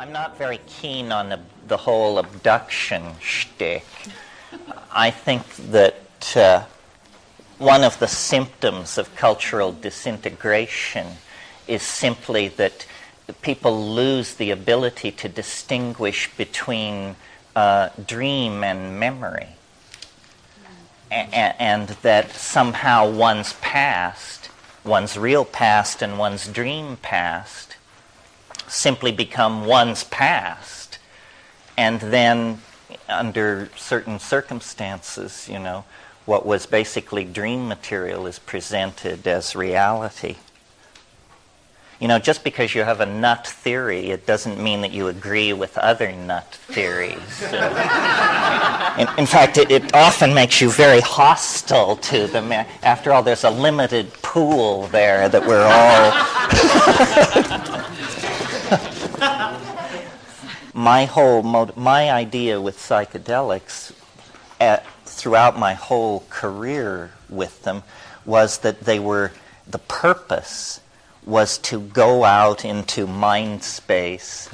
I'm not very keen on the whole abduction shtick. I think that one of the symptoms of cultural disintegration is simply that people lose the ability to distinguish between dream and memory. And that somehow one's past, one's real past and one's dream past, simply become one's past, and then under certain circumstances, what was basically dream material is presented as reality. Just because you have a nut theory, it doesn't mean that you agree with other nut theories. In fact, it often makes you very hostile to them. After all, there's a limited pool there that we're all... My idea with psychedelics throughout my whole career with them was that the purpose was to go out into mind space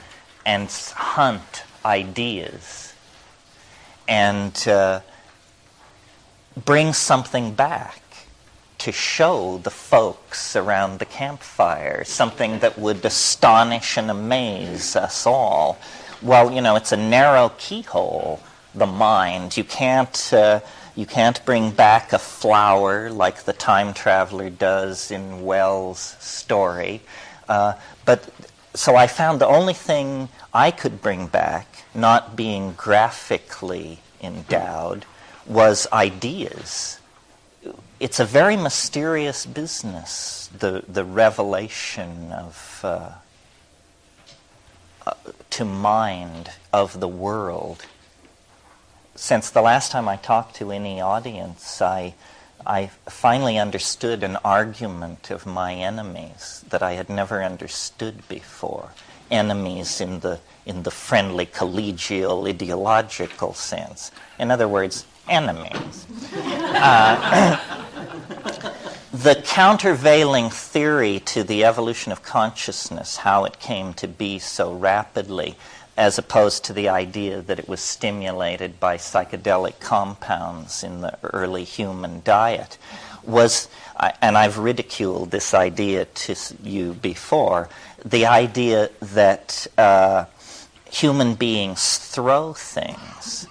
and hunt ideas and bring something back to show the folks around the campfire, something that would astonish and amaze us all. Well, it's a narrow keyhole, the mind. You can't bring back a flower like the time traveler does in Wells' story. So I found the only thing I could bring back, not being graphically endowed, was ideas. It's a very mysterious business, the revelation of to mind of the world. Since the last time I talked to any audience, I finally understood an argument of my enemies that I had never understood before. Enemies in the friendly, collegial, ideological sense. In other words, enemies. The countervailing theory to the evolution of consciousness, how it came to be so rapidly, as opposed to the idea that it was stimulated by psychedelic compounds in the early human diet, was, and I've ridiculed this idea to you before, the idea that human beings throw things.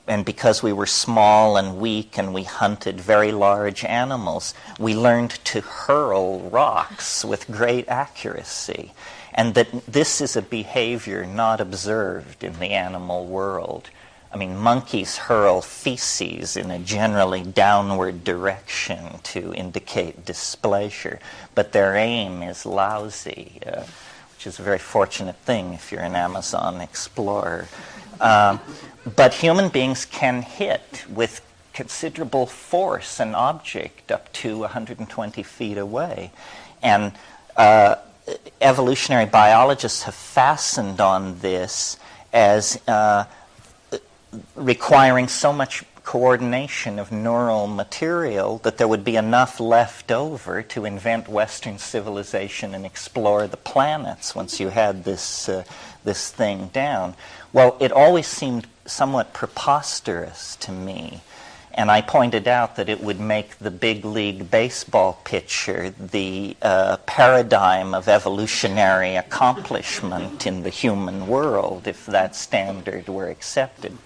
And because we were small and weak and we hunted very large animals, we learned to hurl rocks with great accuracy. And that this is a behavior not observed in the animal world. I mean, monkeys hurl feces in a generally downward direction to indicate displeasure, but their aim is lousy, which is a very fortunate thing if you're an Amazon explorer. But human beings can hit with considerable force an object up to 120 feet away. And evolutionary biologists have fastened on this as requiring so much coordination of neural material that there would be enough left over to invent Western civilization and explore the planets once you had this thing down. Well, it always seemed somewhat preposterous to me, and I pointed out that it would make the big league baseball pitcher the paradigm of evolutionary accomplishment in the human world if that standard were accepted.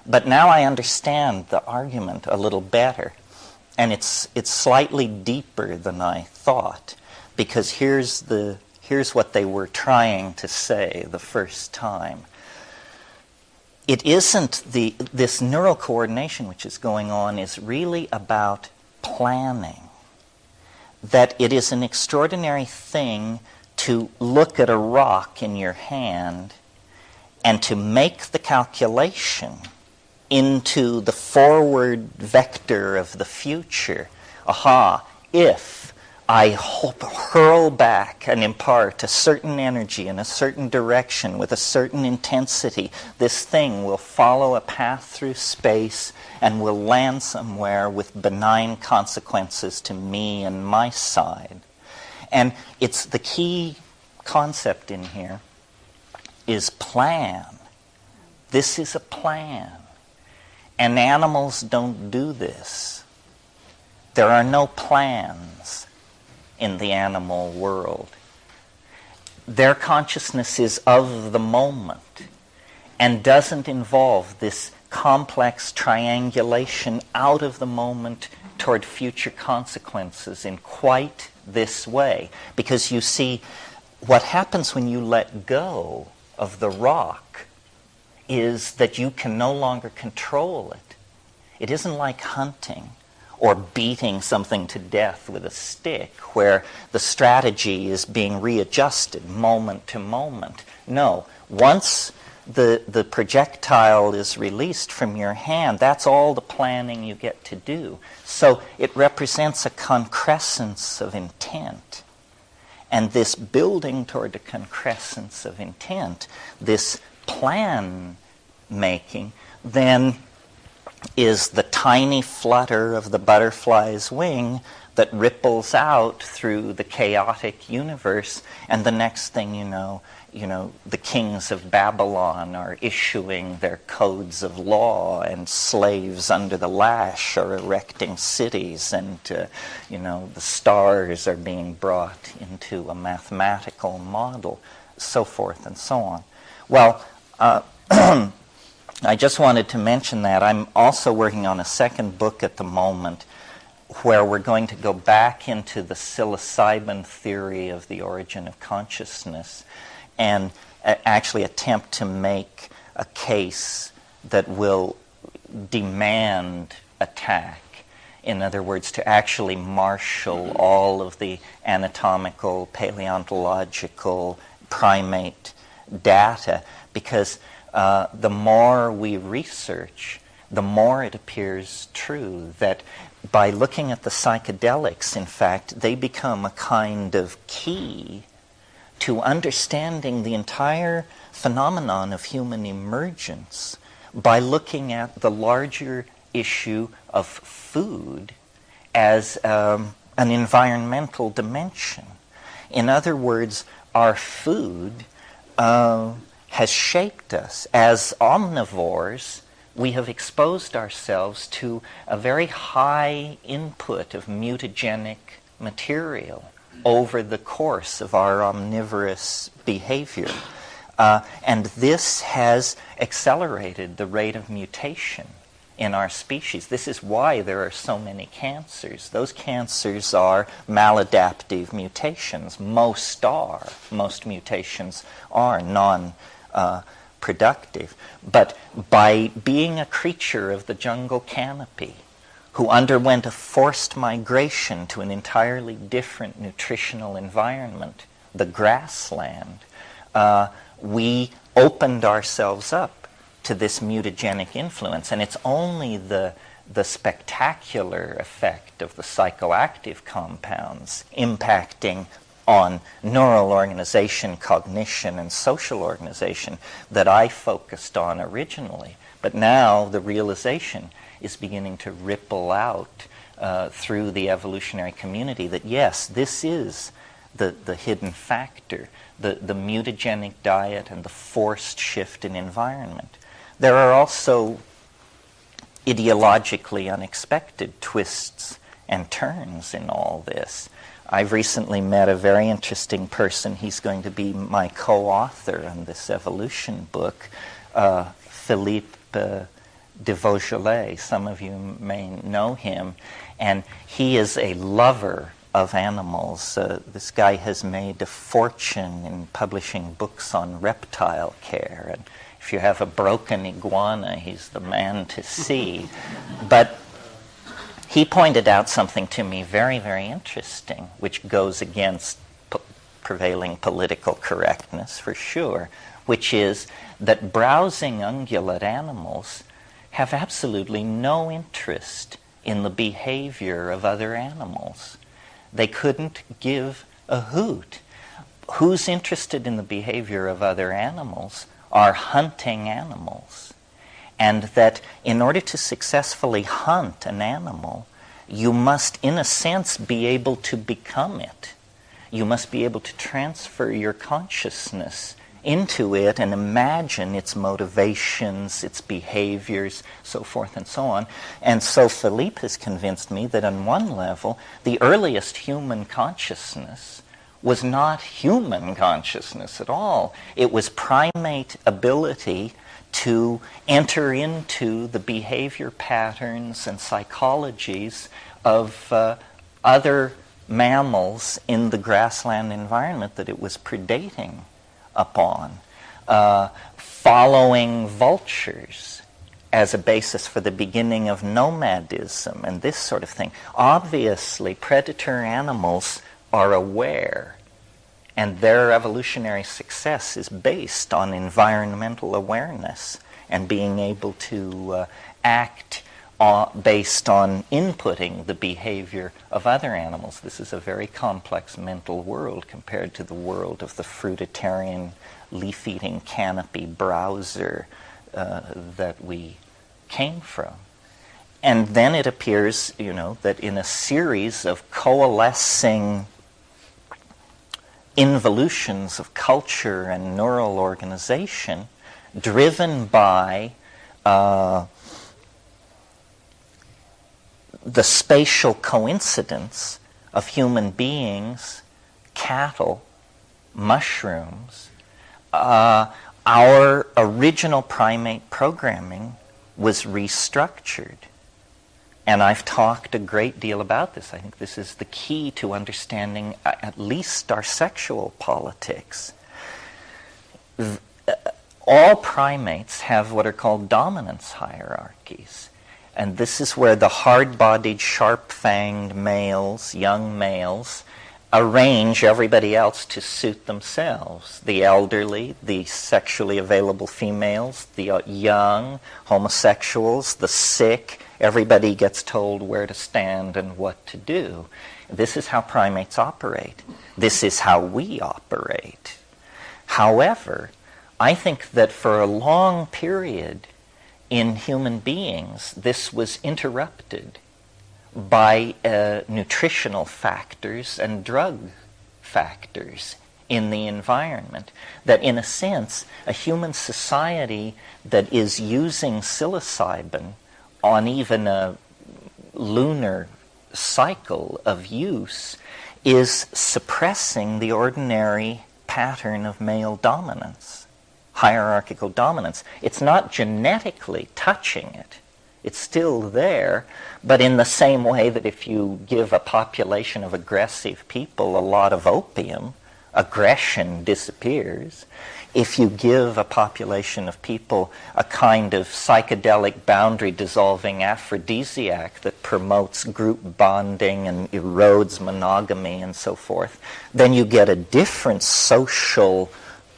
But now I understand the argument a little better, and it's slightly deeper than I thought, because here's what they were trying to say the first time. It isn't this neural coordination which is going on is really about planning. That it is an extraordinary thing to look at a rock in your hand and to make the calculation into the forward vector of the future. Aha, if I hurl back and impart a certain energy in a certain direction with a certain intensity, this thing will follow a path through space and will land somewhere with benign consequences to me and my side. And it's the key concept in here is plan. This is a plan. And animals don't do this. There are no plans in the animal world. Their consciousness is of the moment and doesn't involve this complex triangulation out of the moment toward future consequences in quite this way. Because you see, what happens when you let go of the rock is that you can no longer control it. It isn't like hunting or beating something to death with a stick, where the strategy is being readjusted moment to moment. No, once the projectile is released from your hand, that's all the planning you get to do. So it represents a concrescence of intent. And this building toward the concrescence of intent, this plan making, then is the tiny flutter of the butterfly's wing that ripples out through the chaotic universe, and the next thing you know, the kings of Babylon are issuing their codes of law, and slaves under the lash are erecting cities, and the stars are being brought into a mathematical model, so forth and so on. Well, I just wanted to mention that. I'm also working on a second book at the moment where we're going to go back into the psilocybin theory of the origin of consciousness and actually attempt to make a case that will demand attack. In other words, to actually marshal all of the anatomical, paleontological, primate data, because the more we research, the more it appears true that by looking at the psychedelics, in fact, they become a kind of key to understanding the entire phenomenon of human emergence by looking at the larger issue of food as an environmental dimension. In other words, our food has shaped us. As omnivores, we have exposed ourselves to a very high input of mutagenic material over the course of our omnivorous behavior. And this has accelerated the rate of mutation in our species. This is why there are so many cancers. Those cancers are maladaptive mutations. Most mutations are non-productive. But by being a creature of the jungle canopy, who underwent a forced migration to an entirely different nutritional environment, the grassland, we opened ourselves up to this mutagenic influence. And it's only the spectacular effect of the psychoactive compounds impacting on neural organization, cognition, and social organization that I focused on originally. But now the realization is beginning to ripple out through the evolutionary community that yes, this is the hidden factor, the mutagenic diet and the forced shift in environment. There are also ideologically unexpected twists and turns in all this. I've recently met a very interesting person. He's going to be my co-author on this evolution book, Philippe de Vaugelet. Some of you may know him. And he is a lover of animals. This guy has made a fortune in publishing books on reptile care. And if you have a broken iguana, he's the man to see. But he pointed out something to me very, very interesting, which goes against prevailing political correctness for sure, which is that browsing ungulate animals have absolutely no interest in the behavior of other animals. They couldn't give a hoot. Who's interested in the behavior of other animals are hunting animals. And that in order to successfully hunt an animal, you must, in a sense, be able to become it. You must be able to transfer your consciousness into it and imagine its motivations, its behaviors, so forth and so on. And so Philippe has convinced me that on one level, the earliest human consciousness was not human consciousness at all. It was primate ability to enter into the behavior patterns and psychologies of other mammals in the grassland environment that it was predating upon, following vultures as a basis for the beginning of nomadism and this sort of thing. Obviously, predator animals are aware, and their evolutionary success is based on environmental awareness and being able to act based on inputting the behavior of other animals. This is a very complex mental world compared to the world of the fruitarian, leaf-eating canopy browser that we came from. And then it appears, that in a series of coalescing involutions of culture and neural organization, driven by the spatial coincidence of human beings, cattle, mushrooms, our original primate programming was restructured. And I've talked a great deal about this. I think this is the key to understanding at least our sexual politics. All primates have what are called dominance hierarchies. And this is where the hard-bodied, sharp-fanged males, young males, arrange everybody else to suit themselves. The elderly, the sexually available females, the young, homosexuals, the sick. Everybody gets told where to stand and what to do. This is how primates operate. This is how we operate. However, I think that for a long period in human beings, this was interrupted by nutritional factors and drug factors in the environment. That in a sense, a human society that is using psilocybin on even a lunar cycle of use is suppressing the ordinary pattern of male dominance, hierarchical dominance. It's not genetically touching it. It's still there, but in the same way that if you give a population of aggressive people a lot of opium, aggression disappears. If you give a population of people a kind of psychedelic boundary-dissolving aphrodisiac that promotes group bonding and erodes monogamy and so forth, then you get a different social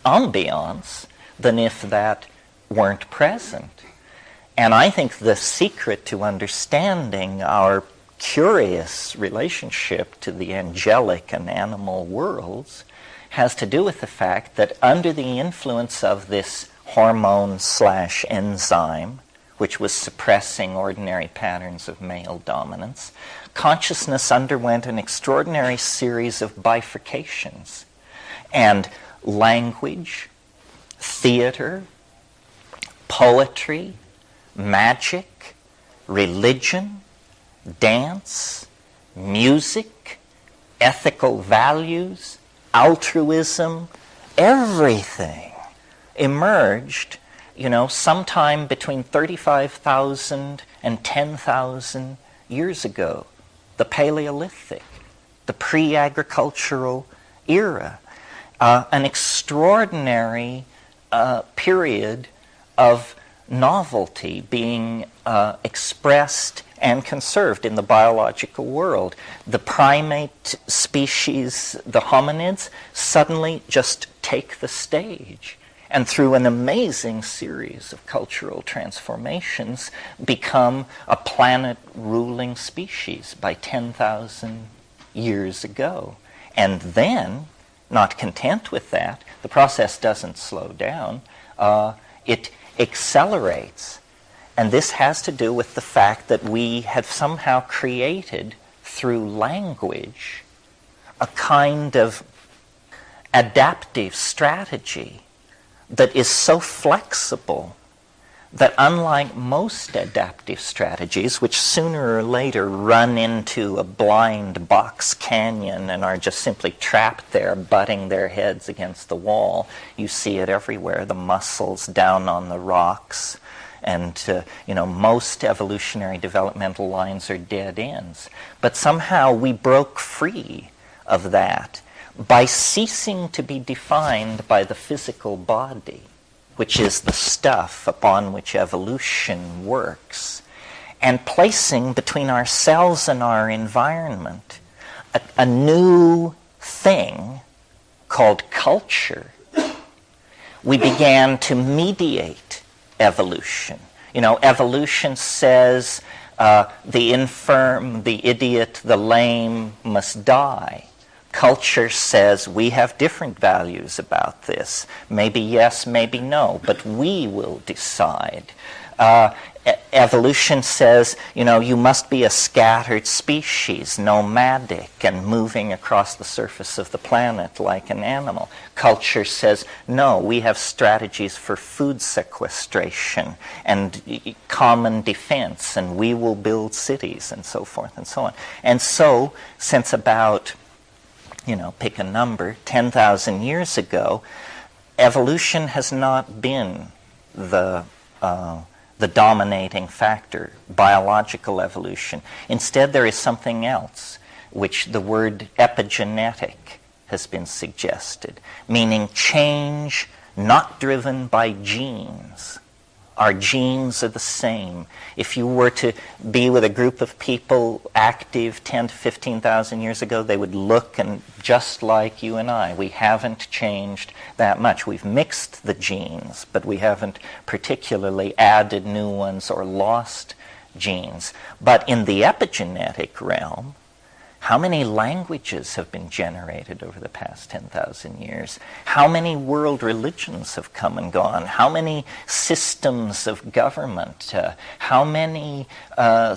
ambiance than if that weren't present. And I think the secret to understanding our curious relationship to the angelic and animal worlds has to do with the fact that under the influence of this hormone/enzyme, which was suppressing ordinary patterns of male dominance, consciousness underwent an extraordinary series of bifurcations. And language, theater, poetry, magic, religion, dance, music, ethical values, altruism, everything emerged, sometime between 35,000 and 10,000 years ago. The Paleolithic, the pre-agricultural era, an extraordinary period of novelty being expressed and conserved in the biological world. The primate species, the hominids, suddenly just take the stage and through an amazing series of cultural transformations become a planet-ruling species by 10,000 years ago. And then, not content with that, the process doesn't slow down, it accelerates. And this has to do with the fact that we have somehow created, through language, a kind of adaptive strategy that is so flexible that unlike most adaptive strategies, which sooner or later run into a blind box canyon and are just simply trapped there, butting their heads against the wall, you see it everywhere, the mussels down on the rocks, and most evolutionary developmental lines are dead ends. But somehow we broke free of that by ceasing to be defined by the physical body, which is the stuff upon which evolution works, and placing between ourselves and our environment a new thing called culture. We began to mediate evolution. Evolution says the infirm, the idiot, the lame must die. Culture says we have different values about this. Maybe yes, maybe no, but we will decide. Evolution says, you must be a scattered species, nomadic, and moving across the surface of the planet like an animal. Culture says, no, we have strategies for food sequestration and common defense, and we will build cities, and so forth and so on. And so, since about pick a number, 10,000 years ago, evolution has not been the dominating factor, biological evolution. Instead, there is something else, which the word epigenetic has been suggested, meaning change not driven by genes. Our genes are the same. If you were to be with a group of people active 10 to 15,000 years ago, they would look and just like you and I. We haven't changed that much. We've mixed the genes, but we haven't particularly added new ones or lost genes. But in the epigenetic realm, how many languages have been generated over the past 10,000 years? How many world religions have come and gone? How many systems of government? How many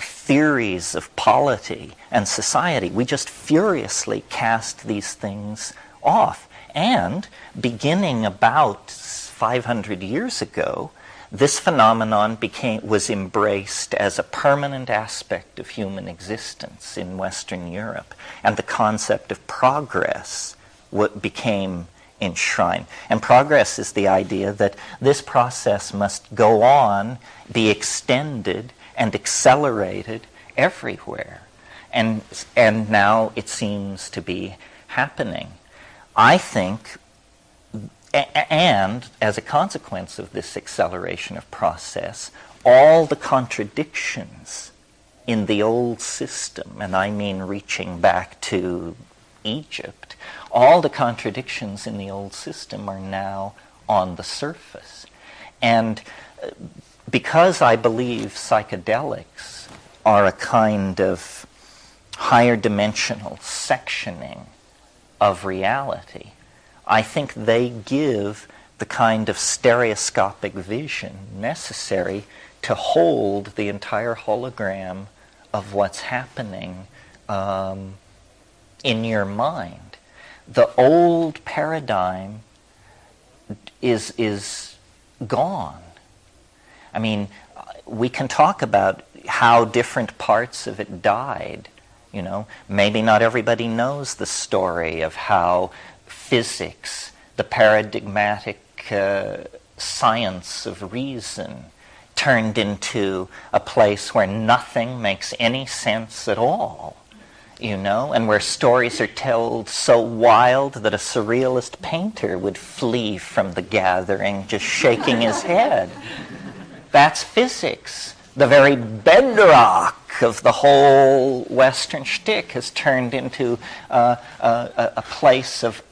theories of polity and society? We just furiously cast these things off. And beginning about 500 years ago, this phenomenon was embraced as a permanent aspect of human existence in Western Europe, and the concept of progress became enshrined. And progress is the idea that this process must go on, be extended, and accelerated everywhere. And now it seems to be happening. I think, and as a consequence of this acceleration of process, all the contradictions in the old system, and I mean reaching back to Egypt, all the contradictions in the old system are now on the surface. And because I believe psychedelics are a kind of higher dimensional sectioning of reality, I think they give the kind of stereoscopic vision necessary to hold the entire hologram of what's happening in your mind. The old paradigm is gone. I mean, we can talk about how different parts of it died. Maybe not everybody knows the story of how physics, the paradigmatic science of reason, turned into a place where nothing makes any sense at all, and where stories are told so wild that a surrealist painter would flee from the gathering just shaking his head. That's physics. The very bedrock of the whole Western shtick has turned into a place of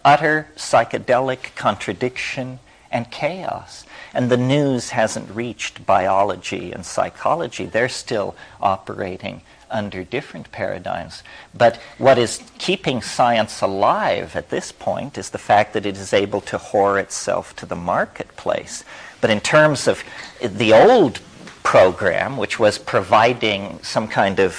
utter psychedelic contradiction and chaos. And the news hasn't reached biology and psychology. They're still operating under different paradigms. But what is keeping science alive at this point is the fact that it is able to whore itself to the marketplace. But in terms of the old program, which was providing some kind of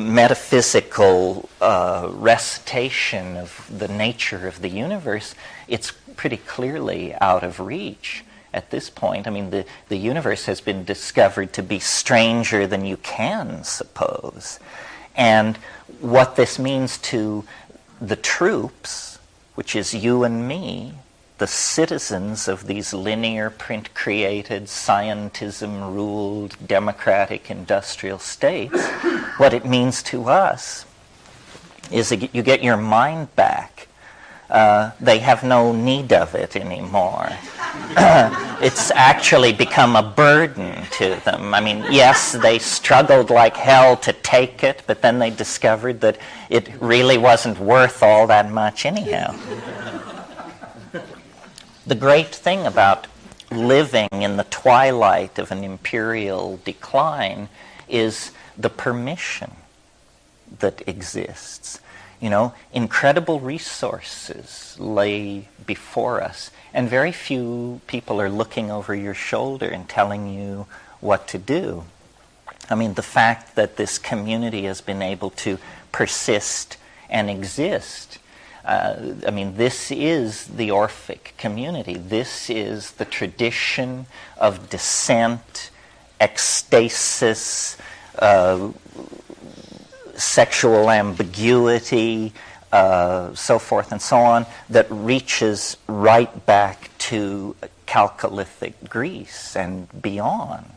metaphysical recitation of the nature of the universe, it's pretty clearly out of reach at this point. I mean, the universe has been discovered to be stranger than you can suppose. And what this means to the troops, which is you and me, the citizens of these linear, print-created, scientism-ruled, democratic, industrial states, what it means to us is that you get your mind back. They have no need of it anymore. It's actually become a burden to them. I mean, yes, they struggled like hell to take it, but then they discovered that it really wasn't worth all that much anyhow. The great thing about living in the twilight of an imperial decline is the permission that exists. You know, incredible resources lay before us, and very few people are looking over your shoulder and telling you what to do. I mean, the fact that this community has been able to persist and exist, I mean, this is the Orphic community. This is the tradition of descent, ecstasis, sexual ambiguity, so forth and so on, that reaches right back to Chalcolithic Greece and beyond.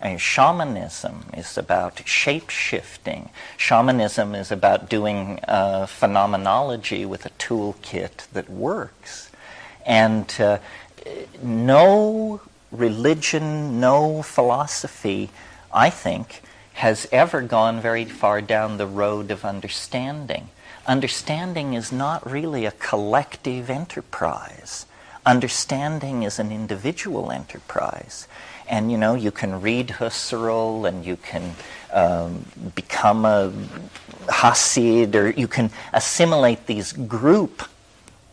And shamanism is about shape-shifting. Shamanism is about doing phenomenology with a toolkit that works. And no religion, no philosophy, I think, has ever gone very far down the road of understanding. Understanding is not really a collective enterprise. Understanding is an individual enterprise. And, you know, you can read Husserl and you can become a Hasid, or you can assimilate these group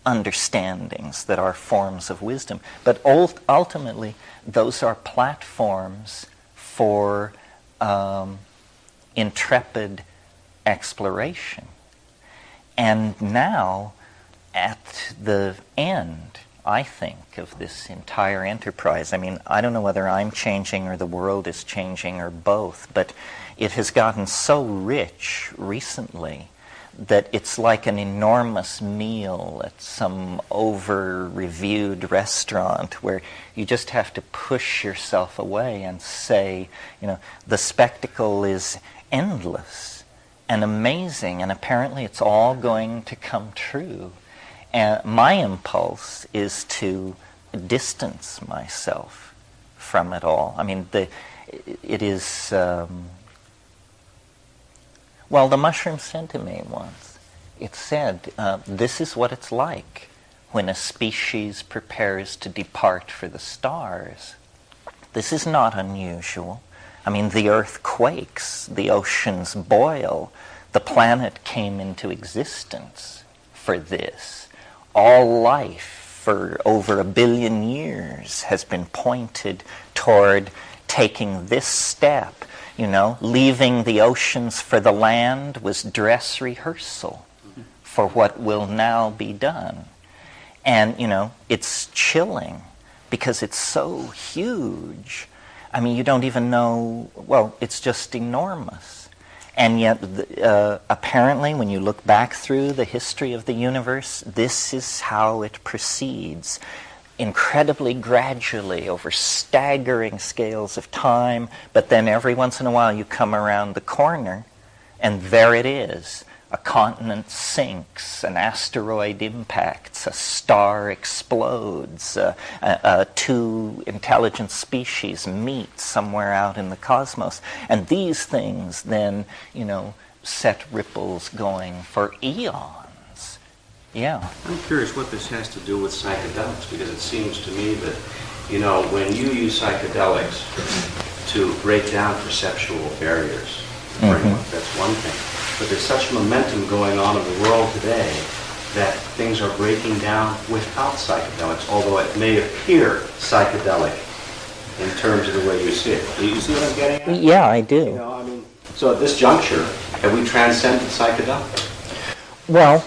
understandings that are forms of wisdom. But ultimately, those are platforms for intrepid exploration. And now, at the end, I think, of this entire enterprise, I mean, I don't know whether I'm changing or the world is changing or both, but it has gotten so rich recently that it's like an enormous meal at some over-reviewed restaurant where you just have to push yourself away and say, you know, the spectacle is endless and amazing, and apparently it's all going to come true. And my impulse is to distance myself from it all. I mean, it is... well, the mushroom said to me once, it said, this is what it's like when a species prepares to depart for the stars. This is not unusual. I mean, the earth quakes, the oceans boil, the planet came into existence for this. All life for over 1 billion years has been pointed toward taking this step. You know, leaving the oceans for the land was dress rehearsal for what will now be done. And, you know, it's chilling because it's so huge. I mean, you don't even know, well, it's just enormous. And yet, apparently, when you look back through the history of the universe, this is how it proceeds. Incredibly gradually over staggering scales of time, but then every once in a while you come around the corner and there it is. A continent sinks, an asteroid impacts, a star explodes, two intelligent species meet somewhere out in the cosmos. And these things then, you know, set ripples going for eons. Yeah. I'm curious what this has to do with psychedelics, because it seems to me that, you know, when you use psychedelics to break down perceptual barriers, that's one thing. But there's such momentum going on in the world today that things are breaking down without psychedelics, although it may appear psychedelic in terms of the way you see it. Do you see what I'm getting at? Yeah, I do. You know, I mean, so at this juncture, have we transcended psychedelics? Well,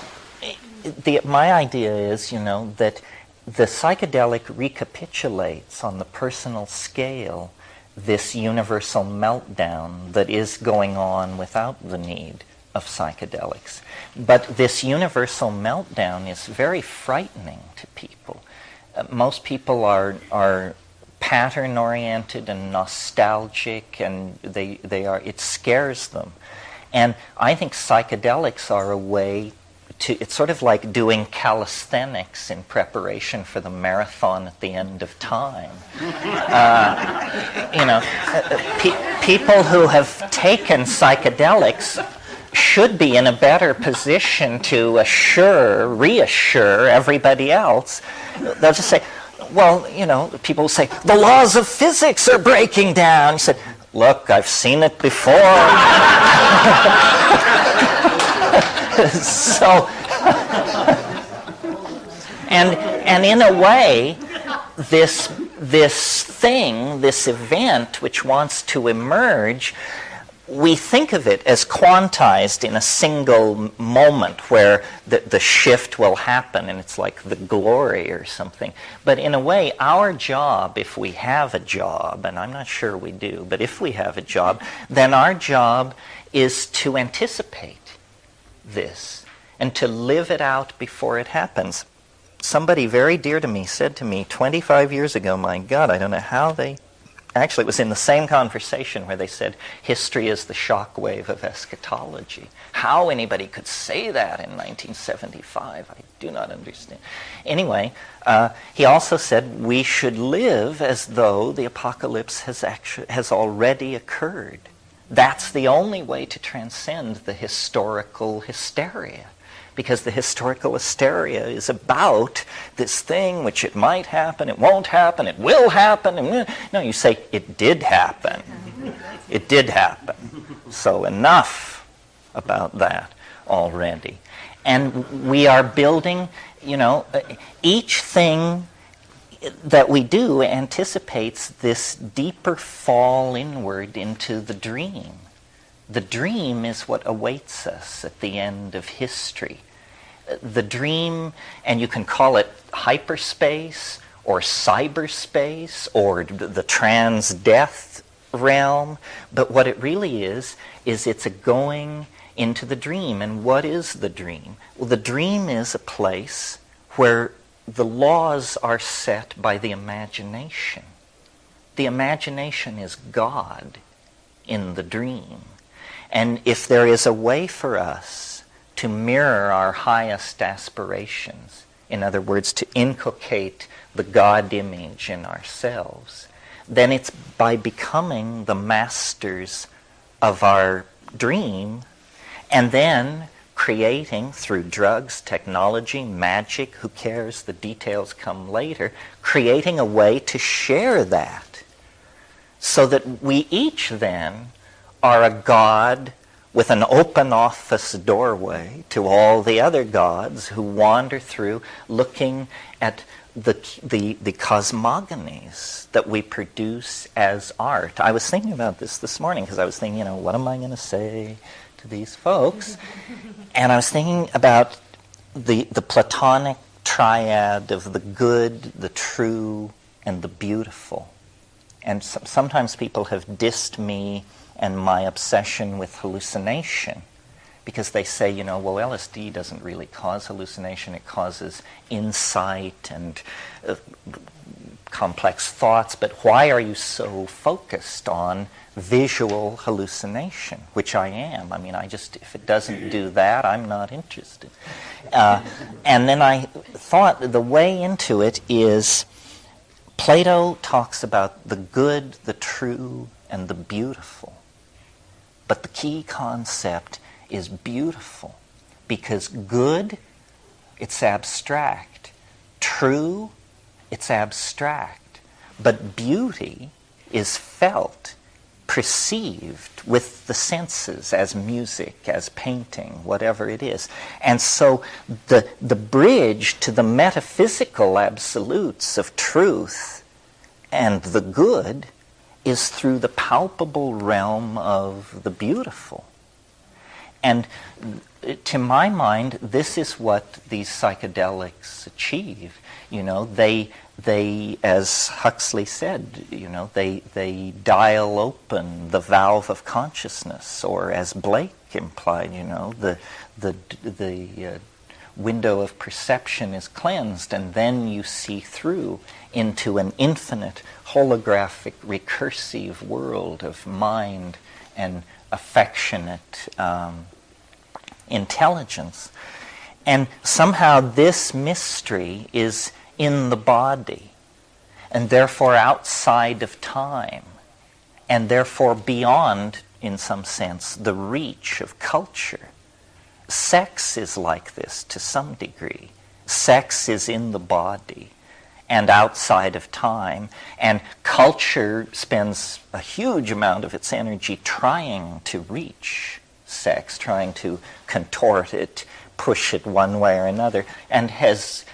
my idea is, that the psychedelic recapitulates on the personal scale this universal meltdown that is going on without the need of psychedelics. But this universal meltdown is very frightening to people. Most people are pattern-oriented and nostalgic, and it scares them. And I think psychedelics are a way it's sort of like doing calisthenics in preparation for the marathon at the end of time. People who have taken psychedelics should be in a better position to reassure everybody else. They'll just say, well, people will say, the laws of physics are breaking down. You said, look, I've seen it before. So, and in a way, this event which wants to emerge, we think of it as quantized in a single moment where the shift will happen, and it's like the glory or something. But in a way, our job, if we have a job, and I'm not sure we do, but if we have a job, then our job is to anticipate this and to live it out before it happens. Somebody very dear to me said to me 25 years ago, my God, I don't know how they... Actually, it was in the same conversation where they said, history is the shockwave of eschatology. How anybody could say that in 1975, I do not understand. Anyway, he also said we should live as though the apocalypse has already occurred. That's the only way to transcend the historical hysteria. Because the historical hysteria is about this thing which it might happen, it won't happen, it will happen. No, you say, it did happen. It did happen. So enough about that already. And we are building, each thing that we do anticipates this deeper fall inward into the dream. The dream is what awaits us at the end of history. The dream, and you can call it hyperspace or cyberspace or the trans-death realm, but what it really is it's a going into the dream. And what is the dream? Well, the dream is a place where the laws are set by the imagination. The imagination is God in the dream. And if there is a way for us to mirror our highest aspirations, in other words, to inculcate the God image in ourselves, then it's by becoming the masters of our dream and then creating through drugs, technology, magic, who cares, the details come later, creating a way to share that so that we each then are a God with an open office doorway to all the other gods who wander through looking at the cosmogonies that we produce as art. I was thinking about this morning because I was thinking, what am I going to say to these folks? And I was thinking about the Platonic triad of the good, the true, and the beautiful. And sometimes people have dissed me and my obsession with hallucination, because they say, well, LSD doesn't really cause hallucination, it causes insight and complex thoughts, but why are you so focused on visual hallucination, which I am? I mean, if it doesn't do that, I'm not interested. And then I thought the way into it is, Plato talks about the good, the true, and the beautiful. But the key concept is beautiful, because good, it's abstract. True, it's abstract. But beauty is felt, perceived with the senses as music, as painting, whatever it is. And so the bridge to the metaphysical absolutes of truth And the good is through the palpable realm of the beautiful. And to my mind, this is what these psychedelics achieve. They, as Huxley said, they dial open the valve of consciousness, or as Blake implied, the window of perception is cleansed, and then you see through into an infinite, holographic, recursive world of mind and affectionate intelligence. And somehow this mystery is in the body, and therefore outside of time, and therefore beyond, in some sense, the reach of culture. Sex is like this to some degree. Sex is in the body and outside of time, and culture spends a huge amount of its energy trying to reach sex, trying to contort it, push it one way or another, and has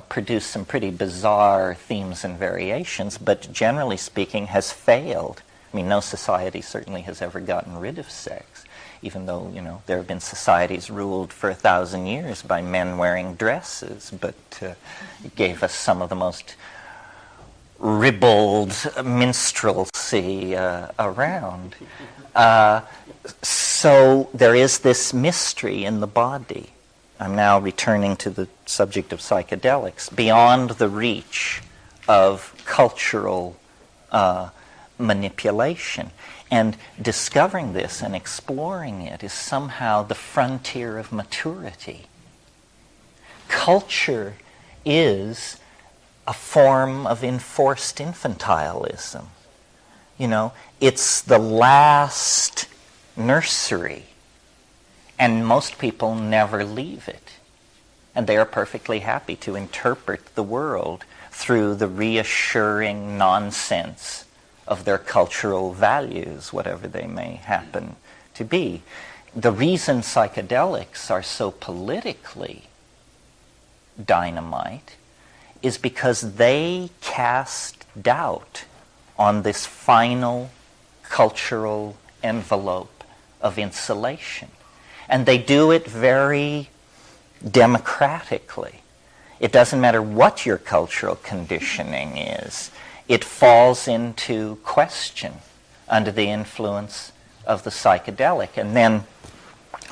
produced some pretty bizarre themes and variations, but generally speaking has failed. I mean, no society certainly has ever gotten rid of sex, even though, there have been societies ruled for 1,000 years by men wearing dresses, but it gave us some of the most ribald minstrelsy around. So there is this mystery in the body. I'm now returning to the subject of psychedelics, beyond the reach of cultural manipulation. And discovering this and exploring it is somehow the frontier of maturity. Culture is a form of enforced infantilism. It's the last nursery, and most people never leave it. And they are perfectly happy to interpret the world through the reassuring nonsense of their cultural values, whatever they may happen to be. The reason psychedelics are so politically dynamite is because they cast doubt on this final cultural envelope of insulation. And they do it very democratically. It doesn't matter what your cultural conditioning is. It falls into question under the influence of the psychedelic. And then,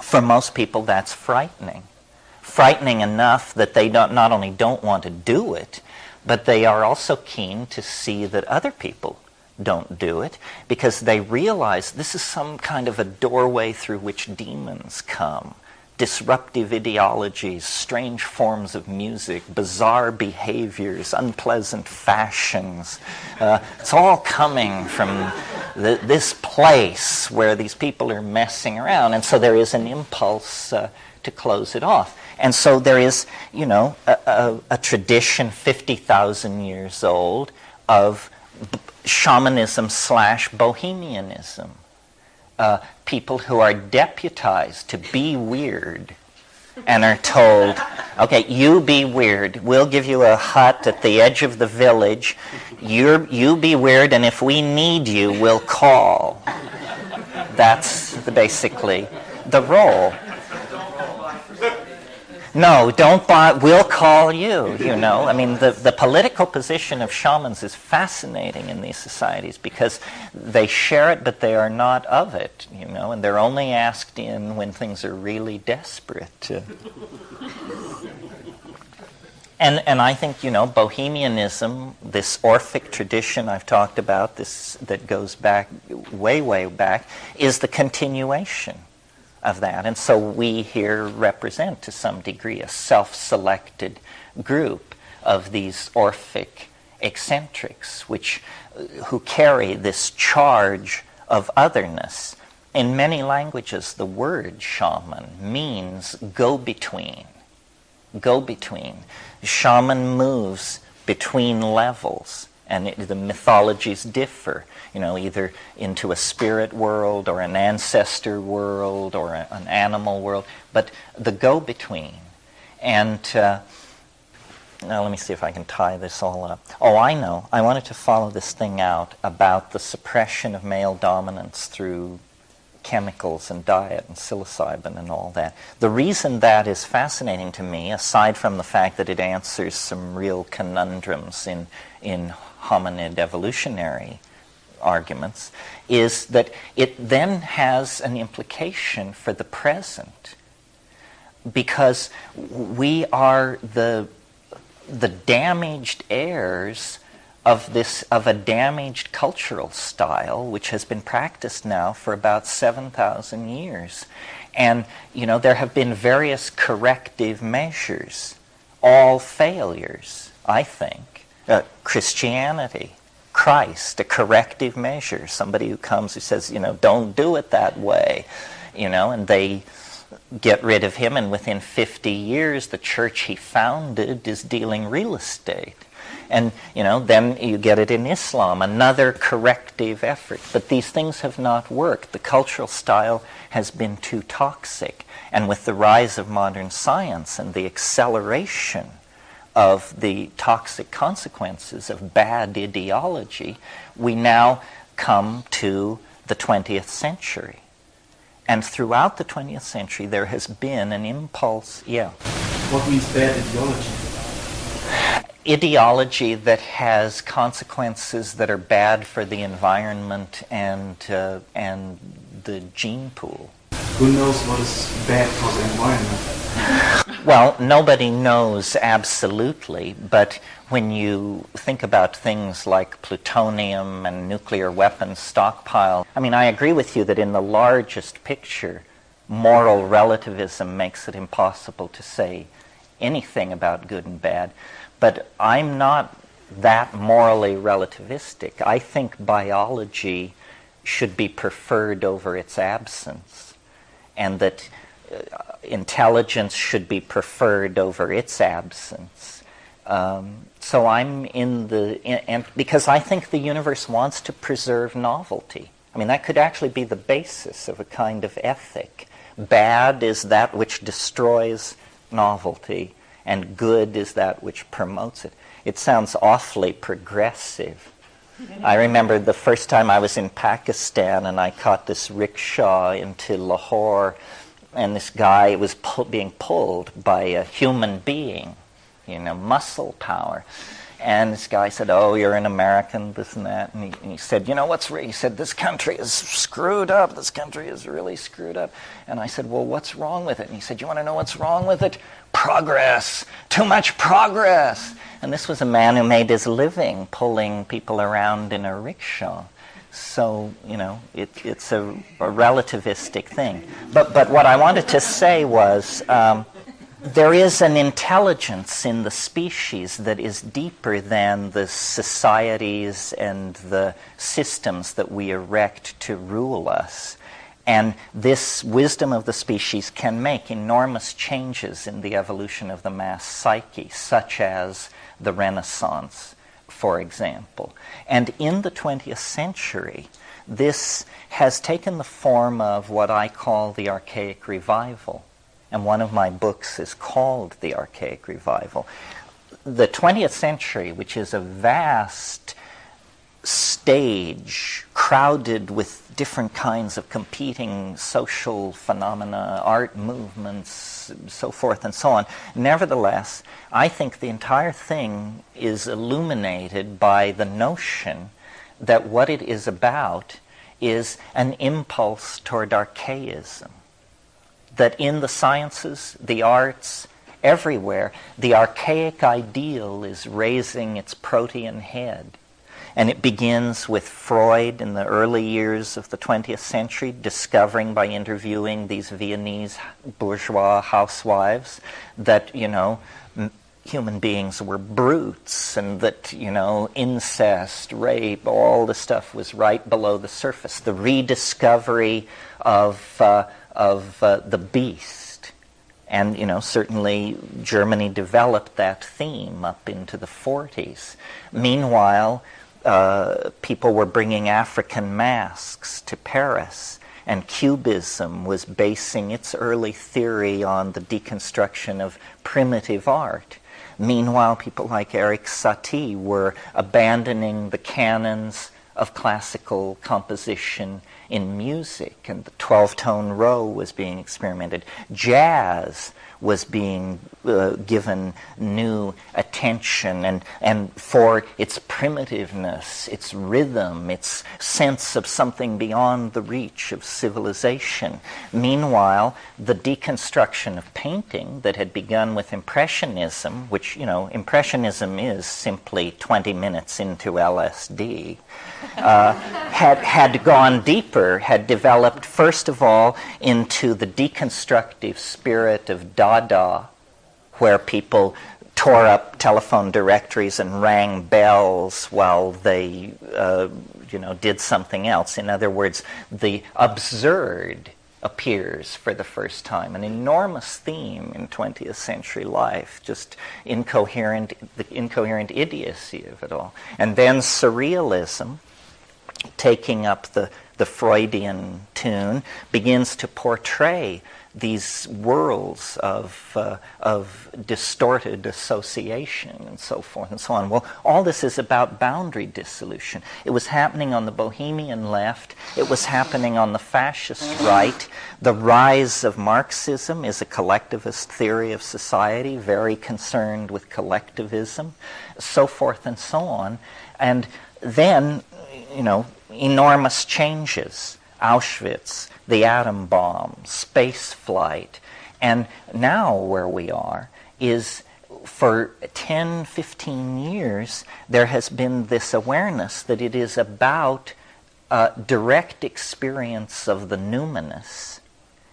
for most people, that's frightening. Frightening enough that they not only don't want to do it, but they are also keen to see that other people don't do it, because they realize this is some kind of a doorway through which demons come. Disruptive ideologies, strange forms of music, bizarre behaviors, unpleasant fashions. It's all coming from this place where these people are messing around. And so there is an impulse to close it off. And so there is, a tradition 50,000 years old of shamanism / bohemianism. People who are deputized to be weird and are told, okay, you be weird. We'll give you a hut at the edge of the village. You be weird, and if we need you, we'll call. That's basically the role. No, don't buy, we'll call you, I mean, the political position of shamans is fascinating in these societies because they share it, but they are not of it, and they're only asked in when things are really desperate. And I think, bohemianism, this Orphic tradition I've talked about, this that goes back, way, way back, is the continuation of that. And so we here represent, to some degree, a self-selected group of these Orphic eccentrics, who carry this charge of otherness. In many languages, the word shaman means go-between. Go-between. Shaman moves between levels, and the mythologies differ, either into a spirit world or an ancestor world or an animal world, but the go-between. And Now let me see if I can tie this all up. Oh, I know. I wanted to follow this thing out about the suppression of male dominance through chemicals and diet and psilocybin and all that. The reason that is fascinating to me, aside from the fact that it answers some real conundrums in hominid evolutionary arguments, is that it then has an implication for the present, because we are the damaged heirs of a damaged cultural style which has been practiced now for about 7,000 years. And, there have been various corrective measures, all failures, I think. Christianity, Christ, a corrective measure, somebody who comes who says, don't do it that way, and they get rid of him, and within 50 years the church he founded is dealing real estate. And, then you get it in Islam, another corrective effort. But these things have not worked. The cultural style has been too toxic. And with the rise of modern science and the acceleration of the toxic consequences of bad ideology, we now come to the 20th century. And throughout the 20th century, there has been an impulse, What means bad ideology? Ideology that has consequences that are bad for the environment and the gene pool. Who knows what is bad for the environment? Well, nobody knows absolutely, but when you think about things like plutonium and nuclear weapons stockpile, I agree with you that in the largest picture, moral relativism makes it impossible to say anything about good and bad. But I'm not that morally relativistic. I think biology should be preferred over its absence, and that intelligence should be preferred over its absence. So I'm and because I think the universe wants to preserve novelty. That could actually be the basis of a kind of ethic. Bad is that which destroys novelty, and good is that which promotes it. It sounds awfully progressive. I remember the first time I was in Pakistan and I caught this rickshaw into Lahore, and this guy was being pulled by a human being, muscle power. And this guy said, "Oh, you're an American, this and that." And he said, "What's wrong?" He said, "This country is screwed up. This country is really screwed up." And I said, "Well, what's wrong with it?" And he said, "You want to know what's wrong with it? Progress. Too much progress." And this was a man who made his living pulling people around in a rickshaw. So, it's a relativistic thing. But what I wanted to say was, there is an intelligence in the species that is deeper than the societies and the systems that we erect to rule us. And this wisdom of the species can make enormous changes in the evolution of the mass psyche, such as the Renaissance, for example. And in the 20th century, this has taken the form of what I call the archaic revival. And one of my books is called The Archaic Revival. The 20th century, which is a vast stage crowded with different kinds of competing social phenomena, art movements, so forth and so on. Nevertheless, I think the entire thing is illuminated by the notion that what it is about is an impulse toward archaism. That in the sciences, the arts, everywhere, the archaic ideal is raising its protean head. And it begins with Freud in the early years of the 20th century, discovering by interviewing these Viennese bourgeois housewives that, human beings were brutes, and that, incest, rape, all the stuff was right below the surface. The rediscovery of the beast. And, certainly Germany developed that theme up into the 40s. Meanwhile, people were bringing African masks to Paris, and Cubism was basing its early theory on the deconstruction of primitive art. Meanwhile, people like Eric Satie were abandoning the canons of classical composition in music, and the 12-tone row was being experimented. Jazz was being given new attention, and for its primitiveness, its rhythm, its sense of something beyond the reach of civilization. Meanwhile, the deconstruction of painting that had begun with Impressionism, which, Impressionism is simply 20 minutes into LSD, had gone deeper, had developed first of all into the deconstructive spirit of Dada, where people tore up telephone directories and rang bells while they did something else. In other words, the absurd appears for the first time, an enormous theme in 20th century life, just the incoherent idiocy of it all. And then surrealism, taking up the Freudian tune, begins to portray these worlds of distorted association and so forth and so on. Well, all this is about boundary dissolution. It was happening on the Bohemian left. It was happening on the fascist right. The rise of Marxism is a collectivist theory of society, very concerned with collectivism, so forth and so on. And then, enormous changes. Auschwitz, the atom bomb, space flight. And now where we are is, for 10, 15 years, there has been this awareness that it is about direct experience of the numinous,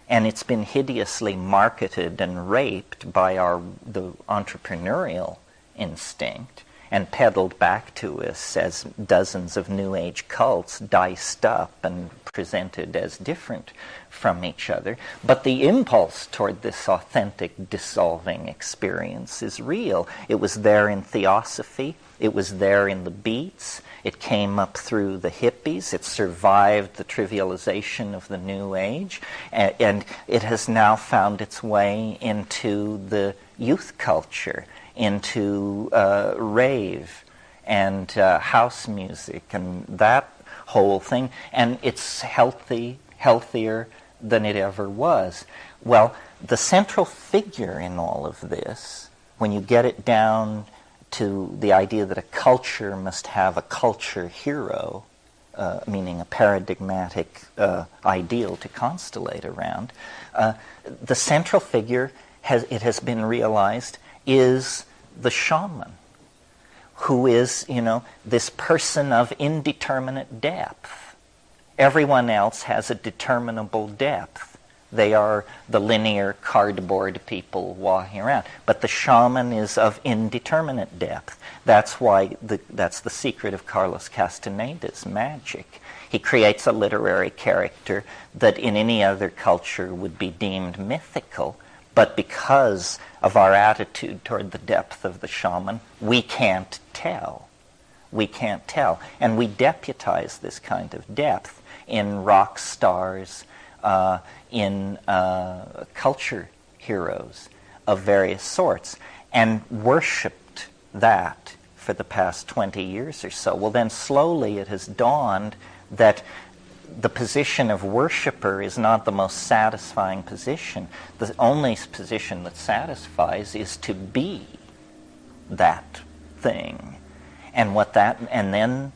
and it's been hideously marketed and raped by the entrepreneurial instinct and peddled back to us as dozens of New Age cults diced up and presented as different from each other. But the impulse toward this authentic dissolving experience is real. It was there in Theosophy. It was there in the Beats. It came up through the hippies. It survived the trivialization of the New Age. And it has now found its way into the youth culture, into rave and house music and that whole thing, and it's healthier than it ever was. Well, the central figure in all of this, when you get it down to the idea that a culture must have a culture hero, meaning a paradigmatic ideal to constellate around, the central figure, it has been realized, is the shaman, who is, this person of indeterminate depth. Everyone else has a determinable depth. They are the linear cardboard people walking around. But the shaman is of indeterminate depth. That's why that's the secret of Carlos Castaneda's magic. He creates a literary character that in any other culture would be deemed mythical, but because of our attitude toward the depth of the shaman, we can't tell. We can't tell. And we deputize this kind of depth in rock stars, in culture heroes of various sorts, and worshipped that for the past 20 years or so. Well, then slowly it has dawned that the position of worshipper is not the most satisfying position. The only position that satisfies is to be that thing. And then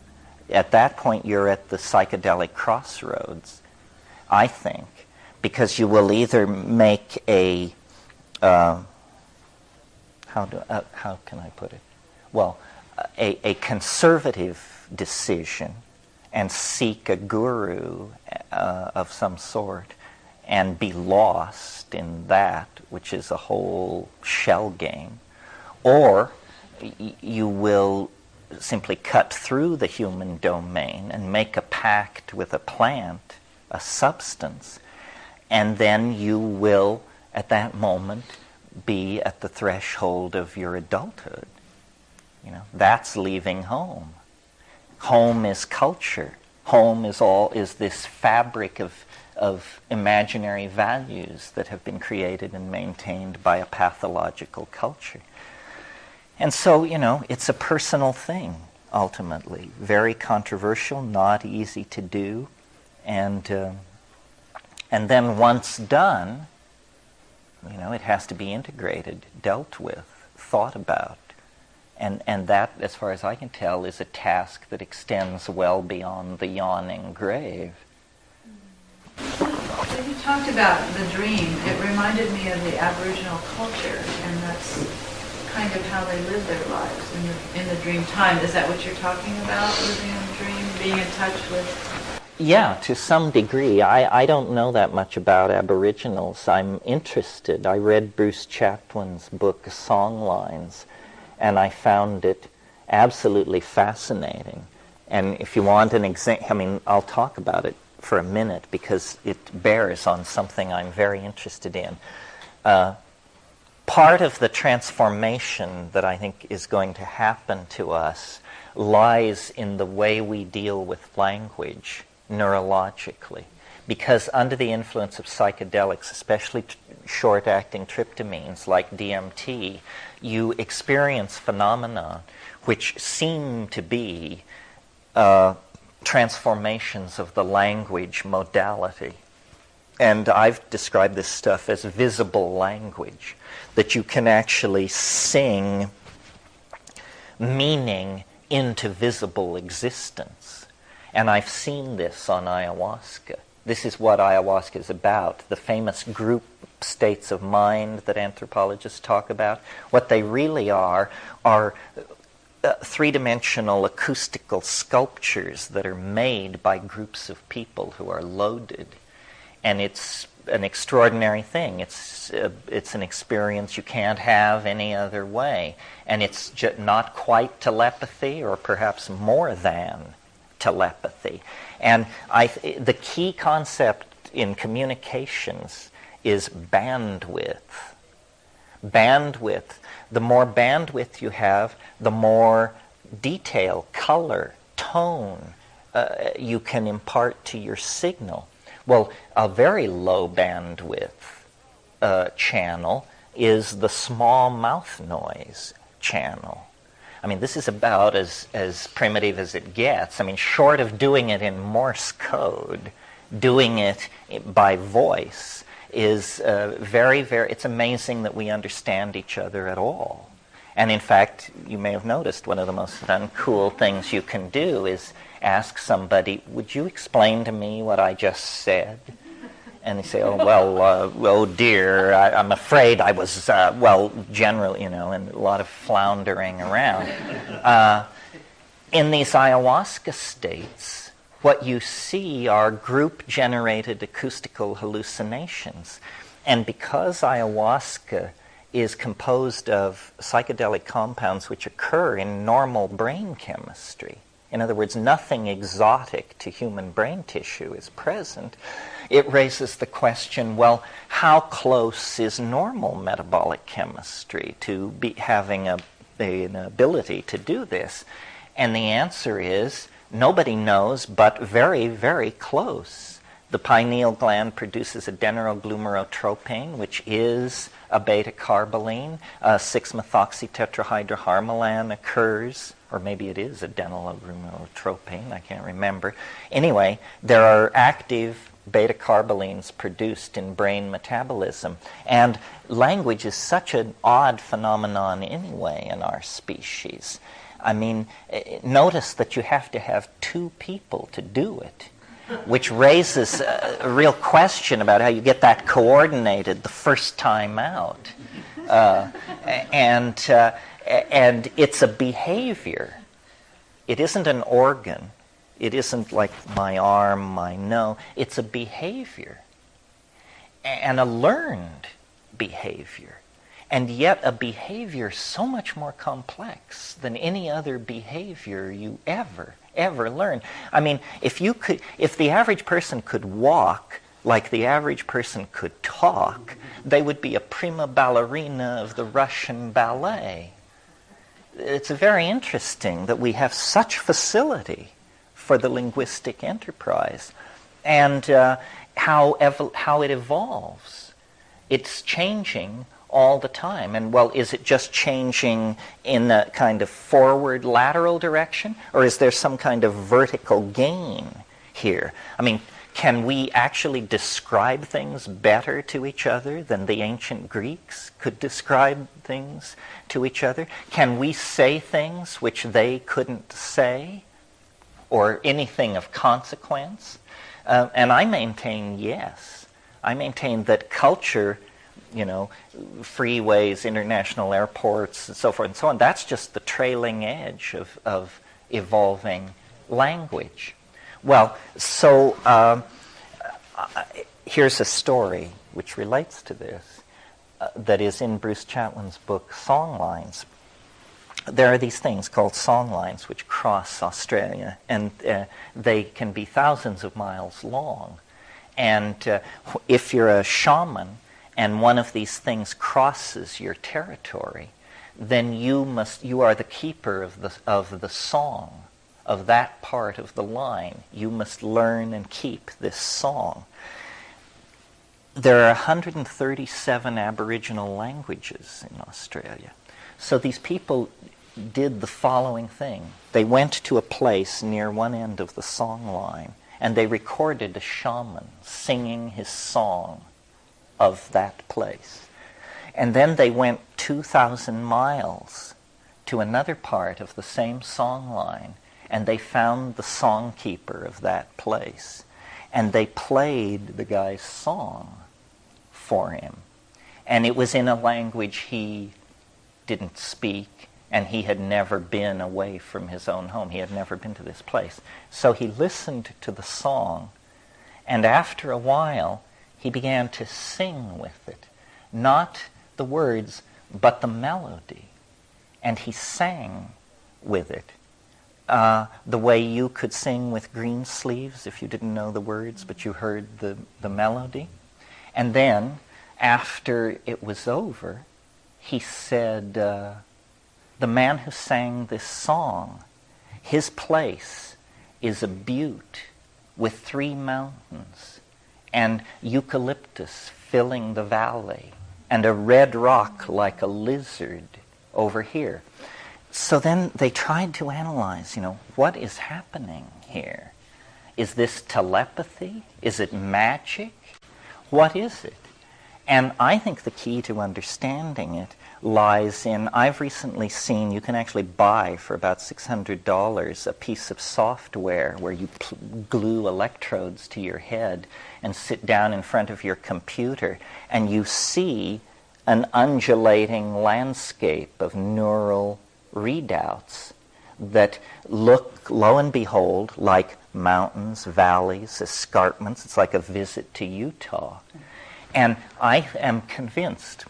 at that point you're at the psychedelic crossroads, I think, because you will either make a how can I put it? Well, a conservative decision and seek a guru of some sort and be lost in that, which is a whole shell game. Or you will simply cut through the human domain and make a pact with a plant, a substance, and then you will, at that moment, be at the threshold of your adulthood. That's leaving home. Home is culture. Home is this fabric of imaginary values that have been created and maintained by a pathological culture. And so, it's a personal thing, ultimately. Very controversial, not easy to do. And then once done, it has to be integrated, dealt with, thought about. And that, as far as I can tell, is a task that extends well beyond the yawning grave. When you talked about the dream, it reminded me of the Aboriginal culture, and that's kind of how they live their lives in the dream time. Is that what you're talking about, living in the dream, being in touch with? Yeah, to some degree. I don't know that much about Aboriginals. I'm interested. I read Bruce Chatwin's book, Songlines, and I found it absolutely fascinating. And if you want an example, I'll talk about it for a minute because it bears on something I'm very interested in. Part of the transformation that I think is going to happen to us lies in the way we deal with language neurologically. Because under the influence of psychedelics, especially short-acting tryptamines like DMT, you experience phenomena which seem to be transformations of the language modality. And I've described this stuff as visible language, that you can actually sing meaning into visible existence. And I've seen this on ayahuasca. This is what ayahuasca is about, the famous group states of mind that anthropologists talk about. What they really are three-dimensional acoustical sculptures that are made by groups of people who are loaded. And it's an extraordinary thing. It's an experience you can't have any other way. And it's not quite telepathy, or perhaps more than telepathy. And the key concept in communications is bandwidth. Bandwidth. The more bandwidth you have, the more detail, color, tone you can impart to your signal. Well, a very low bandwidth channel is the small mouth noise channel. This is about as primitive as it gets. Short of doing it in Morse code, doing it by voice is very, very, it's amazing that we understand each other at all. And in fact, you may have noticed one of the most uncool things you can do is ask somebody, would you explain to me what I just said? And they say, oh dear, I'm afraid I was, generally, and a lot of floundering around. In these ayahuasca states, what you see are group-generated acoustical hallucinations. And because ayahuasca is composed of psychedelic compounds which occur in normal brain chemistry, in other words, nothing exotic to human brain tissue is present, it raises the question, well, how close is normal metabolic chemistry to be having an ability to do this? And the answer is, nobody knows, but very, very close. The pineal gland produces adenoroglumerotropane, which is a beta-carboline. 6-methoxytetrahydroharmalan occurs, or maybe it is adenologlumerotropane, I can't remember. Anyway, there are active beta-carbolines produced in brain metabolism. And language is such an odd phenomenon anyway in our species. Notice that you have to have two people to do it, which raises a real question about how you get that coordinated the first time out. And it's a behavior. It isn't an organ. It isn't like my arm, my nose. It's a behavior. And a learned behavior. And yet a behavior so much more complex than any other behavior you ever learn. If the average person could walk like the average person could talk, they would be a prima ballerina of the Russian ballet. It's very interesting that we have such facility for the linguistic enterprise, and how it evolves. It's changing all the time. And, well, is it just changing in a kind of forward lateral direction, or is there some kind of vertical gain here? I mean, can we actually describe things better to each other than the ancient Greeks could describe things to each other? Can we say things which they couldn't say, or anything of consequence? And I maintain yes. I maintain that culture, freeways, international airports, and so forth and so on, that's just the trailing edge of evolving language. Well, so here's a story which relates to this that is in Bruce Chatwin's book, Songlines. There are these things called songlines which cross Australia, and they can be thousands of miles long. And if you're a shaman and one of these things crosses your territory, then you are the keeper of the song of that part of the line. You must learn and keep this song. There are 137 Aboriginal languages in Australia. So these people did the following thing. They went to a place near one end of the song line, and they recorded a shaman singing his song of that place. And then they went 2,000 miles to another part of the same song line, and they found the songkeeper of that place. And they played the guy's song for him. And it was in a language he didn't speak, and he had never been away from his own home. He had never been to this place. So he listened to the song, and after a while, he began to sing with it. Not the words, but the melody. And he sang with it. The way you could sing with green sleeves if you didn't know the words, but you heard the melody. And then, after it was over, he said, the man who sang this song, his place is a butte with 3 mountains and eucalyptus filling the valley and a red rock like a lizard over here. So then they tried to analyze, what is happening here? Is this telepathy? Is it magic? What is it? And I think the key to understanding it lies in, I've recently seen, you can actually buy for about $600 a piece of software where you glue electrodes to your head and sit down in front of your computer, and you see an undulating landscape of neural readouts that look, lo and behold, like mountains, valleys, escarpments. It's like a visit to Utah. And I am convinced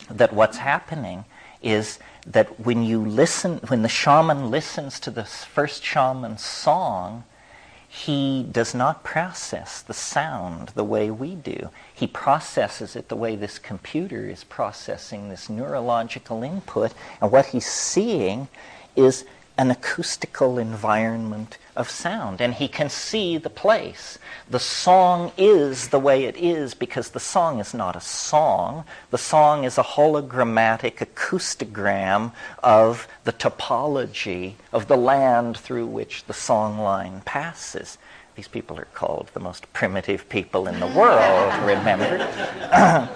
that what's happening is that when the shaman listens to the first shaman's song, he does not process the sound the way we do. He processes it the way this computer is processing this neurological input, and what he's seeing is an acoustical environment of sound, and he can see the place. The song is the way it is because the song is not a song. The song is a hologrammatic acoustogram of the topology of the land through which the song line passes. These people are called the most primitive people in the world, remember?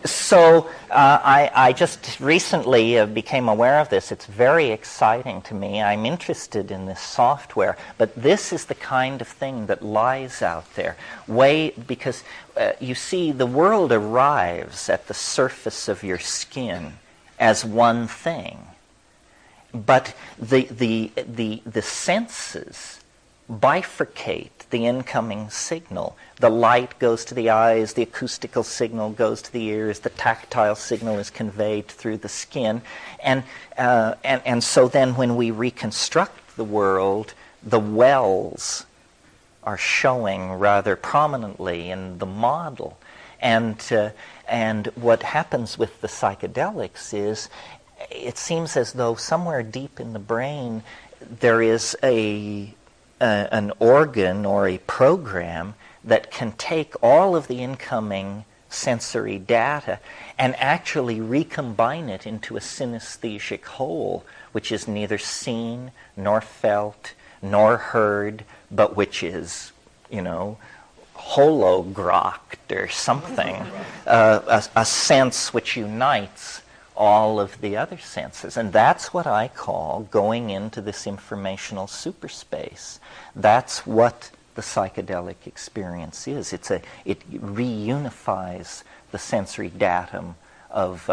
So I just recently became aware of this. It's very exciting to me. I'm interested in this software, but this is the kind of thing that lies out there. Because you see, the world arrives at the surface of your skin as one thing, but the senses bifurcate the incoming signal. The light goes to the eyes, the acoustical signal goes to the ears, the tactile signal is conveyed through the skin, and so then when we reconstruct the world, the wells are showing rather prominently in the model. And what happens with the psychedelics is, it seems as though somewhere deep in the brain there is an organ or a program that can take all of the incoming sensory data and actually recombine it into a synesthetic whole, which is neither seen nor felt nor heard, but which is, hologrocked or something, a sense which unites all of the other senses. And that's what I call going into this informational superspace. That's what the psychedelic experience is. It reunifies the sensory datum of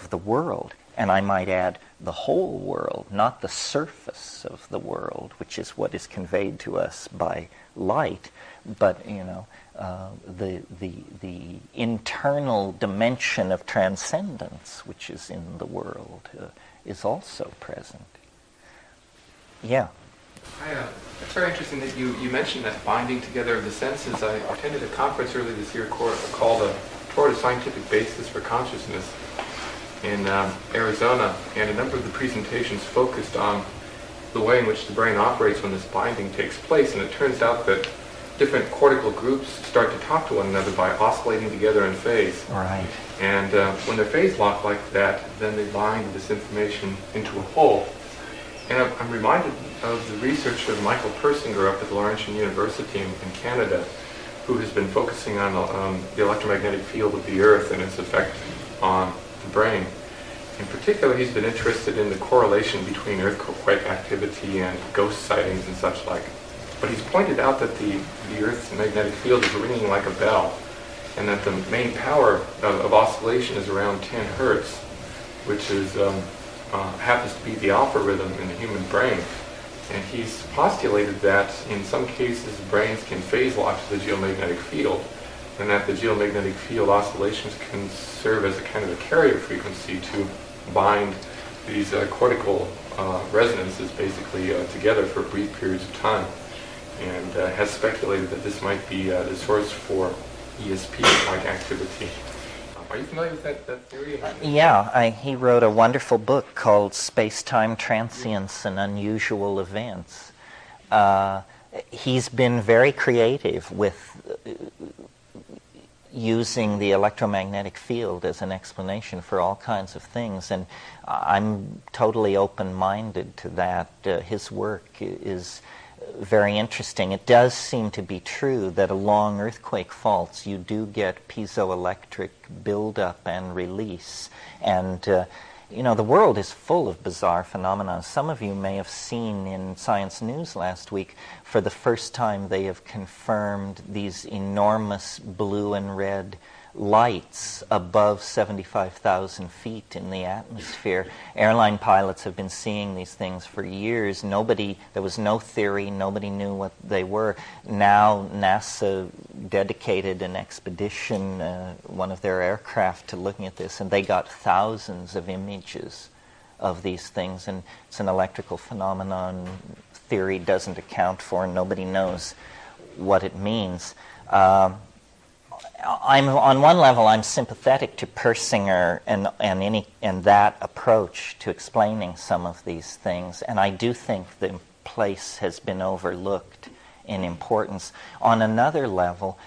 the world. And I might add, the whole world, not the surface of the world, which is what is conveyed to us by light, but the internal dimension of transcendence, which is in the world, is also present. Yeah. It's very interesting that you mentioned that binding together of the senses. I attended a conference earlier this year called Toward a Scientific Basis for Consciousness in Arizona, and a number of the presentations focused on the way in which the brain operates when this binding takes place. And it turns out that different cortical groups start to talk to one another by oscillating together in phase. Right. And when they're phase locked like that, then they bind this information into a whole. And I'm reminded of the research of Michael Persinger up at the Laurentian University in Canada, who has been focusing on the electromagnetic field of the Earth and its effect on the brain. In particular, he's been interested in the correlation between earthquake activity and ghost sightings and such like. But he's pointed out that the Earth's magnetic field is ringing like a bell, and that the main power of oscillation is around 10 hertz, which is happens to be the alpha rhythm in the human brain. And he's postulated that in some cases brains can phase lock to the geomagnetic field, and that the geomagnetic field oscillations can serve as a kind of a carrier frequency to bind these cortical resonances basically together for brief periods of time, and has speculated that this might be the source for ESP-like activity. Are you familiar with that theory? Yeah, he wrote a wonderful book called Space-Time Transience and Unusual Events. He's been very creative with using the electromagnetic field as an explanation for all kinds of things, and I'm totally open-minded to that. His work is very interesting. It does seem to be true that along earthquake faults you do get piezoelectric buildup and release, and the world is full of bizarre phenomena. Some of you may have seen in Science News last week, for the first time they have confirmed these enormous blue and red lights above 75,000 feet in the atmosphere. Airline pilots have been seeing these things for years. There was no theory, nobody knew what they were. Now NASA dedicated an expedition, one of their aircraft, to looking at this, and they got thousands of images of these things, and it's an electrical phenomenon theory doesn't account for, and nobody knows what it means. On one level, I'm sympathetic to Persinger and that approach to explaining some of these things, and I do think the place has been overlooked in importance. On another level,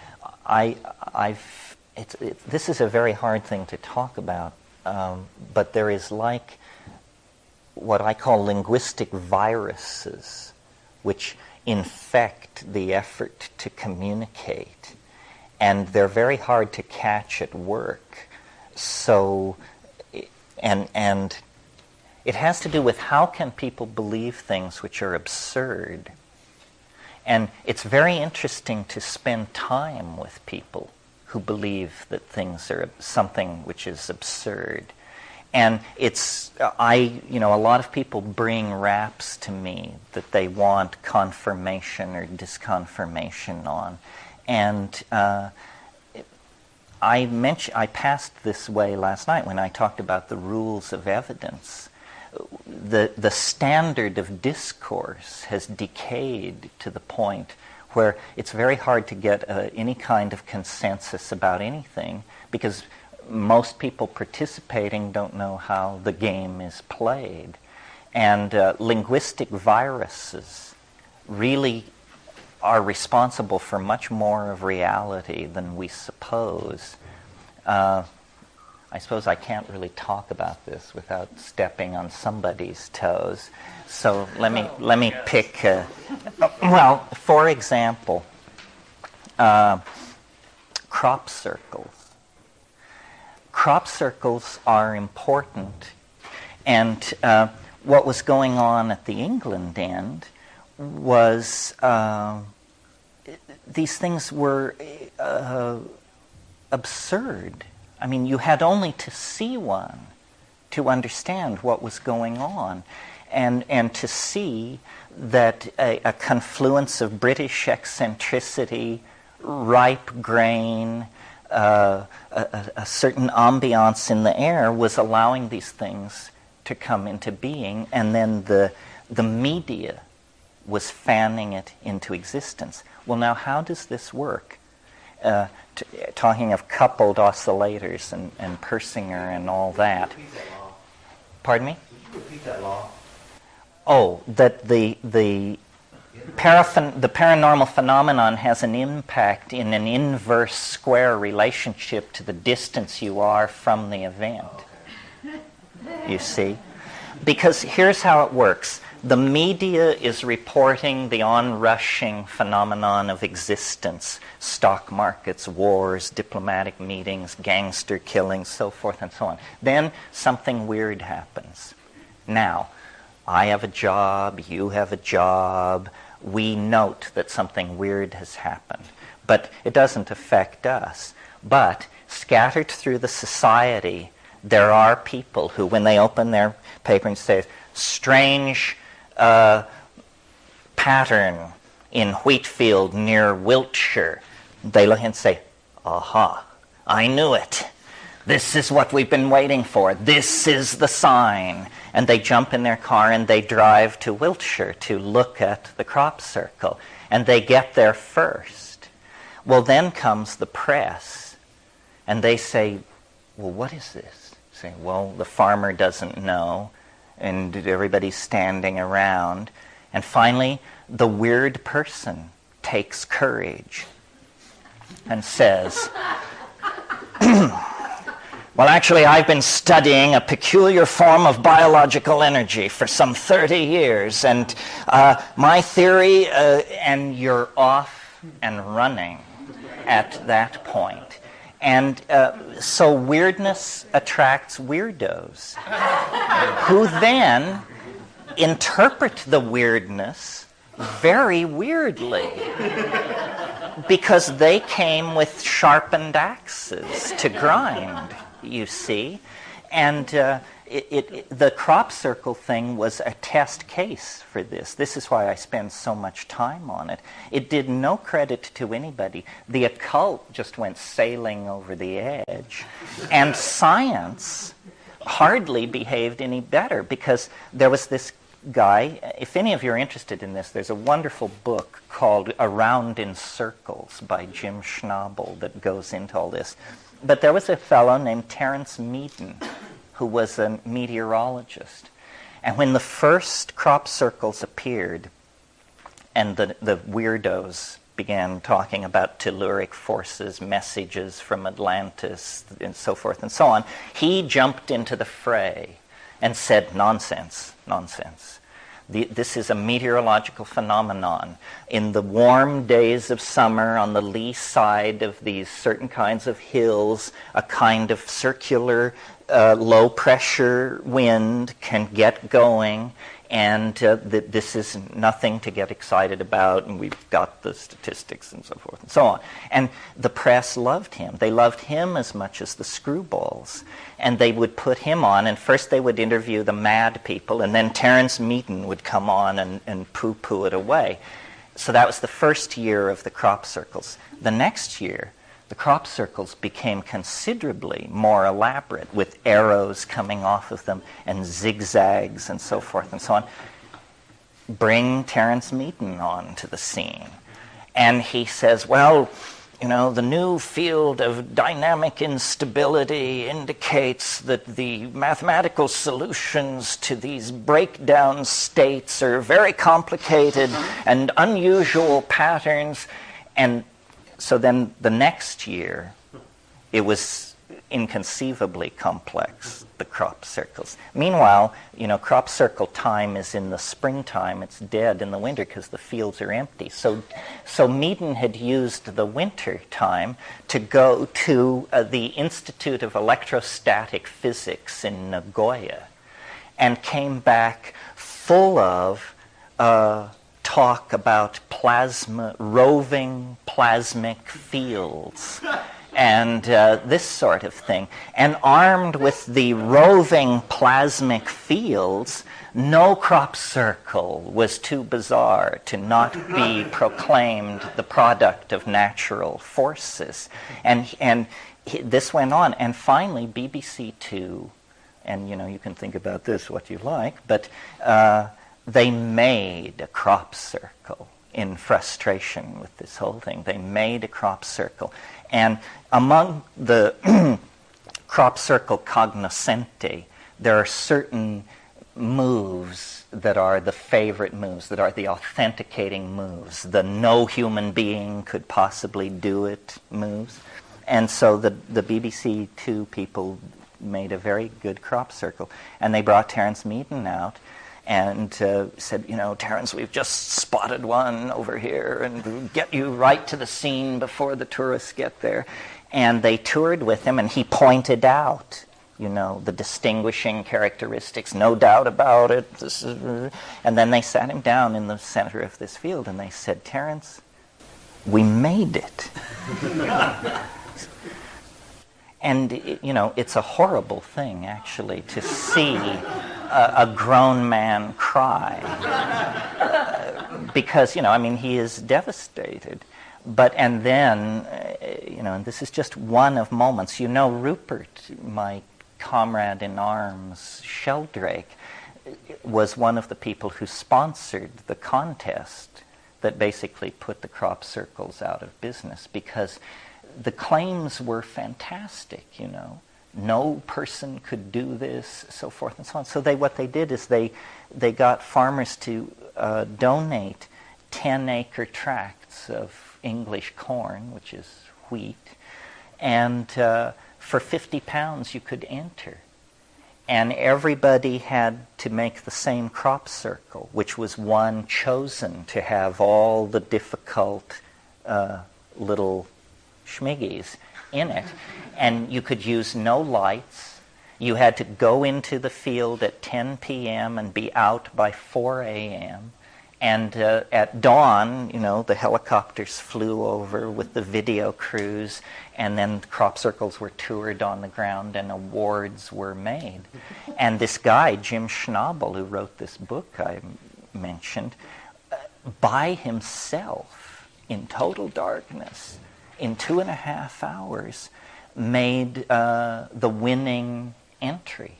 this is a very hard thing to talk about, but there is like what I call linguistic viruses, which infect the effort to communicate. And they're very hard to catch at work. So, and it has to do with how can people believe things which are absurd. And it's very interesting to spend time with people who believe that things are something which is absurd. And a lot of people bring raps to me that they want confirmation or disconfirmation on. And I passed this way last night when I talked about the rules of evidence. The standard of discourse has decayed to the point where it's very hard to get any kind of consensus about anything, because most people participating don't know how the game is played. And linguistic viruses really are responsible for much more of reality than we suppose. I suppose I can't really talk about this without stepping on somebody's toes. So let me pick. Well, for example, crop circles. Crop circles are important, and what was going on at the England end was these things were absurd. I mean, you had only to see one to understand what was going on, and to see that a confluence of British eccentricity, ripe grain, a certain ambiance in the air was allowing these things to come into being, and then the media was fanning it into existence. Well, now, how does this work? Talking of coupled oscillators and Persinger and all that. Pardon me? Repeat that law. Oh, that the paranormal phenomenon has an impact in an inverse square relationship to the distance you are from the event. You see? Because here's how it works. The media is reporting the onrushing phenomenon of existence, stock markets, wars, diplomatic meetings, gangster killings, so forth and so on. Then something weird happens. Now, I have a job, you have a job, we note that something weird has happened. But it doesn't affect us. But scattered through the society, there are people who, when they open their paper and say, strange pattern in Wheatfield near Wiltshire, they look and say, aha, I knew it. This is what we've been waiting for. This is the sign. And they jump in their car and they drive to Wiltshire to look at the crop circle. And they get there first. Well, then comes the press. And they say, well, what is this? Say, well, the farmer doesn't know. And everybody's standing around. And finally, the weird person takes courage and says, well, actually, I've been studying a peculiar form of biological energy for some 30 years, and my theory, and you're off and running at that point. And so weirdness attracts weirdos, who then interpret the weirdness very weirdly, because they came with sharpened axes to grind, you see. And the crop circle thing was a test case for this. This is why I spend so much time on it. It did no credit to anybody. The occult just went sailing over the edge. And science hardly behaved any better, because there was this guy, if any of you are interested in this, there's a wonderful book called Around in Circles by Jim Schnabel that goes into all this. But there was a fellow named Terence McKenna who was a meteorologist. And when the first crop circles appeared and the weirdos began talking about telluric forces, messages from Atlantis, and so forth and so on, he jumped into the fray and said, nonsense, nonsense. This is a meteorological phenomenon. In the warm days of summer, on the lee side of these certain kinds of hills, a kind of circular low-pressure wind can get going, and this is nothing to get excited about, and we've got the statistics and so forth and so on. And the press loved him. They loved him as much as the screwballs. And they would put him on, and first they would interview the mad people, and then Terence McKenna would come on and poo-poo it away. So that was the first year of the crop circles. The next year, the crop circles became considerably more elaborate, with arrows coming off of them and zigzags and so forth and so on. Bring Terence McKenna on to the scene. And he says, well, you know, the new field of dynamic instability indicates that the mathematical solutions to these breakdown states are very complicated and unusual patterns. And so then the next year, it was inconceivably complex, the crop circles. Meanwhile, crop circle time is in the springtime. It's dead in the winter because the fields are empty. So Meaden had used the winter time to go to the Institute of Electrostatic Physics in Nagoya, and came back full of talk about roving plasmic fields and this sort of thing. And armed with the roving plasmic fields, no crop circle was too bizarre to not be proclaimed the product of natural forces. And this went on. And finally, BBC Two, and you can think about this what you like, but they made a crop circle in frustration with this whole thing. They made a crop circle. And among the crop circle cognoscenti, there are certain moves that are the favorite moves, that are the authenticating moves, the no human being could possibly do it moves. And so the BBC Two people made a very good crop circle. And they brought Terence Meaden out and said, Terence, we've just spotted one over here, and we'll get you right to the scene before the tourists get there. And they toured with him, and he pointed out, the distinguishing characteristics, no doubt about it. And then they sat him down in the center of this field, and they said, Terence, we made it. And, it's a horrible thing, actually, to see a grown man cry. Because, he is devastated. And then, and this is just one of moments. Rupert, my comrade in arms, Sheldrake, was one of the people who sponsored the contest that basically put the crop circles out of business, because the claims were fantastic, No person could do this, so forth and so on. So what they did is they got farmers to donate 10-acre tracts of English corn, which is wheat, and for £50 you could enter. And everybody had to make the same crop circle, which was one chosen to have all the difficult little schmiggies in it. And you could use no lights. You had to go into the field at 10 p.m. and be out by 4 a.m. And at dawn, the helicopters flew over with the video crews, and then crop circles were toured on the ground and awards were made. And this guy, Jim Schnabel, who wrote this book I mentioned, by himself, in total darkness, in 2.5 hours, made the winning entry.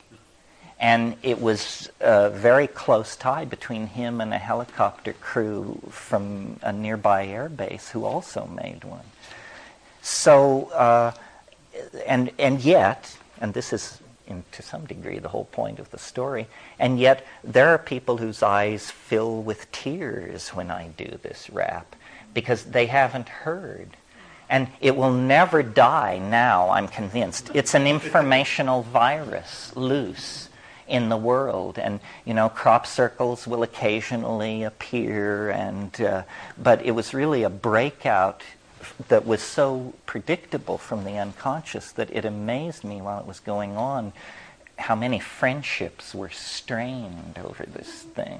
And it was a very close tie between him and a helicopter crew from a nearby air base who also made one. So, and yet, and this is to some degree the whole point of the story, and yet there are people whose eyes fill with tears when I do this rap, because they haven't heard. And it will never die now, I'm convinced. It's an informational virus loose in the world, and crop circles will occasionally appear, and but it was really a breakout that was so predictable from the unconscious that it amazed me while it was going on how many friendships were strained over this thing.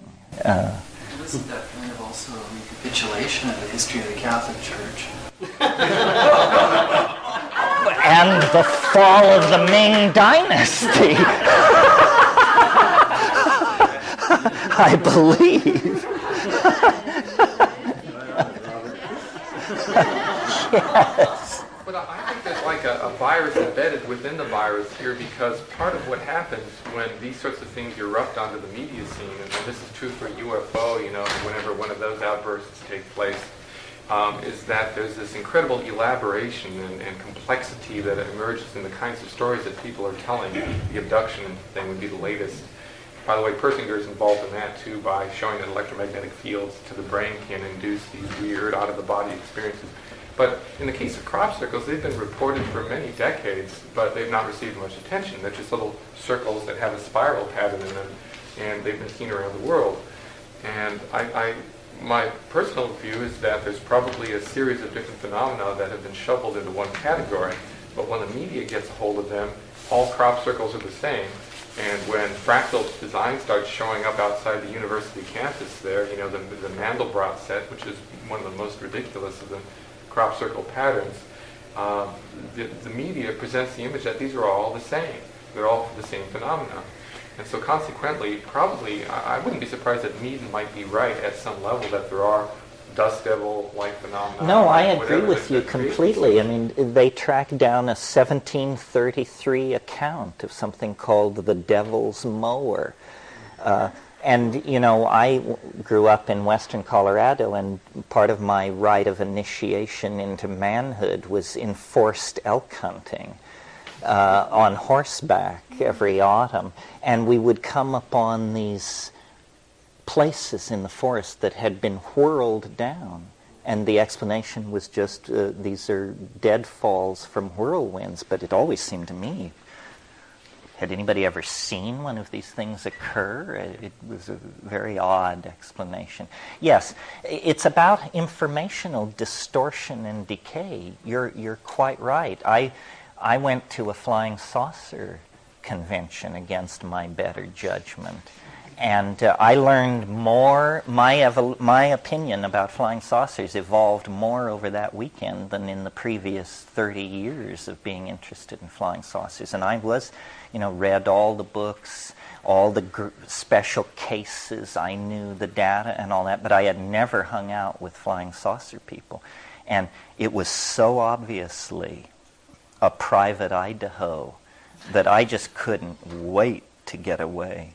Wasn't that kind of also a recapitulation of the history of the Catholic Church? And the fall of the Ming Dynasty. I believe. Yes. But I think there's like a virus embedded within the virus here, because part of what happens when these sorts of things erupt onto the media scene, and this is true for UFO, whenever one of those outbursts take place, is that there's this incredible elaboration and complexity that emerges in the kinds of stories that people are telling. The abduction thing would be the latest. By the way, Persinger is involved in that too, by showing that electromagnetic fields to the brain can induce these weird, out-of-the-body experiences. But in the case of crop circles, they've been reported for many decades, but they've not received much attention. They're just little circles that have a spiral pattern in them, and they've been seen around the world. And my personal view is that there's probably a series of different phenomena that have been shoveled into one category, but when the media gets a hold of them, all crop circles are the same. And when fractal design starts showing up outside the university campus there, the Mandelbrot set, which is one of the most ridiculous of the crop circle patterns, the media presents the image that these are all the same. They're all the same phenomena. And so consequently, probably, I wouldn't be surprised that Meaden might be right at some level that there are dust devil-like phenomena. No, I agree with you completely. I mean, they tracked down a 1733 account of something called the Devil's Mower. And, I grew up in western Colorado, and part of my rite of initiation into manhood was enforced elk hunting on horseback every autumn. And we would come upon these places in the forest that had been whirled down. And the explanation was just these are deadfalls from whirlwinds. But it always seemed to me, had anybody ever seen one of these things occur? It was a very odd explanation. Yes, it's about informational distortion and decay. You're quite right. I went to a flying saucer convention against my better judgment. And I learned more, my opinion about flying saucers evolved more over that weekend than in the previous 30 years of being interested in flying saucers. And I was, read all the books, all the special cases, I knew the data and all that, but I had never hung out with flying saucer people. And it was so obviously a private Idaho that I just couldn't wait to get away.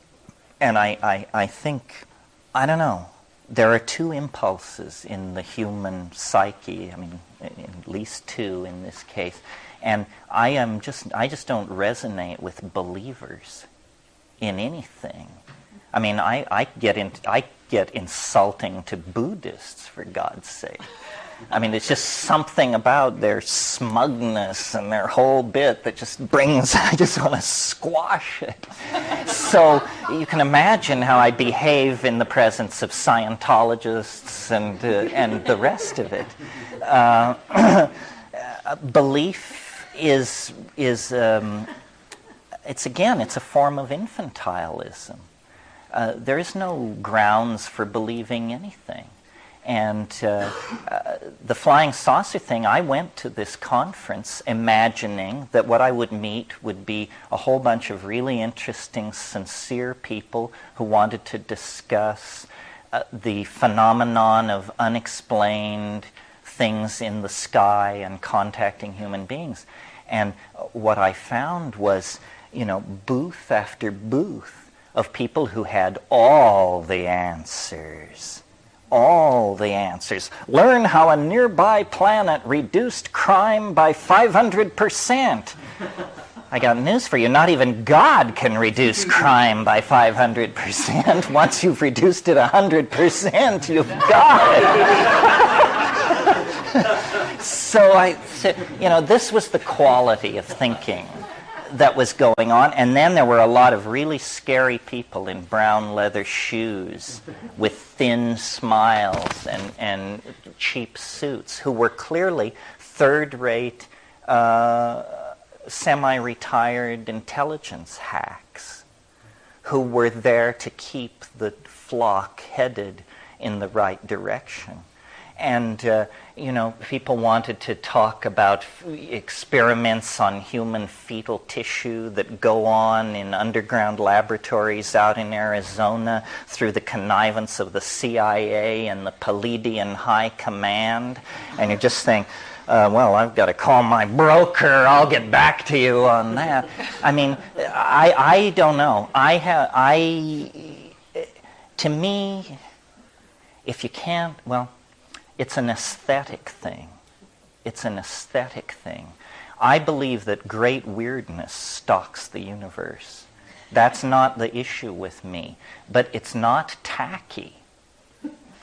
And I think, I don't know, there are two impulses in the human psyche, I mean, at least two in this case, and I just don't resonate with believers in anything. I mean, I get insulting to Buddhists, for God's sake. I mean, it's just something about their smugness and their whole bit that just brings, I just want to squash it. So you can imagine how I behave in the presence of Scientologists and the rest of it. Belief is it's a form of infantilism. There is no grounds for believing anything. And the flying saucer thing, I went to this conference imagining that what I would meet would be a whole bunch of really interesting, sincere people who wanted to discuss the phenomenon of unexplained things in the sky and contacting human beings. And what I found was, booth after booth of people who had all the answers. All the answers. Learn how a nearby planet reduced crime by 500%. I got news for you. Not even God can reduce crime by 500%. Once you've reduced it 100%, you've got it. So I said, this was the quality of thinking that was going on. And then there were a lot of really scary people in brown leather shoes with thin smiles and cheap suits who were clearly third-rate, semi-retired intelligence hacks who were there to keep the flock headed in the right direction. And, people wanted to talk about experiments on human fetal tissue that go on in underground laboratories out in Arizona through the connivance of the CIA and the Palladian High Command. And you just think, well, I've got to call my broker. I'll get back to you on that. I mean, I don't know. To me, if you can't, well, it's an aesthetic thing. It's an aesthetic thing. I believe that great weirdness stalks the universe. That's not the issue with me. But it's not tacky.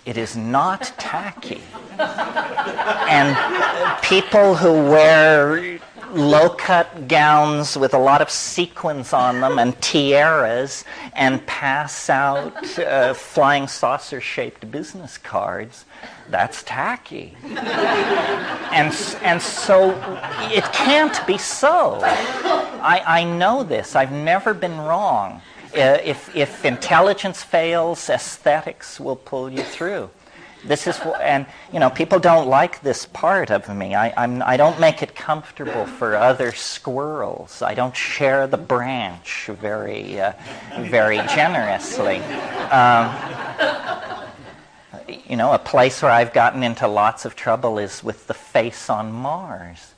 It is not tacky. And people who wear low-cut gowns with a lot of sequins on them and tiaras and pass out flying saucer-shaped business cards, that's tacky. And so it can't be so. I know this. I've never been wrong. If intelligence fails, aesthetics will pull you through. This is, and people don't like this part of me. I don't make it comfortable for other squirrels. I don't share the branch very generously. A place where I've gotten into lots of trouble is with the face on Mars.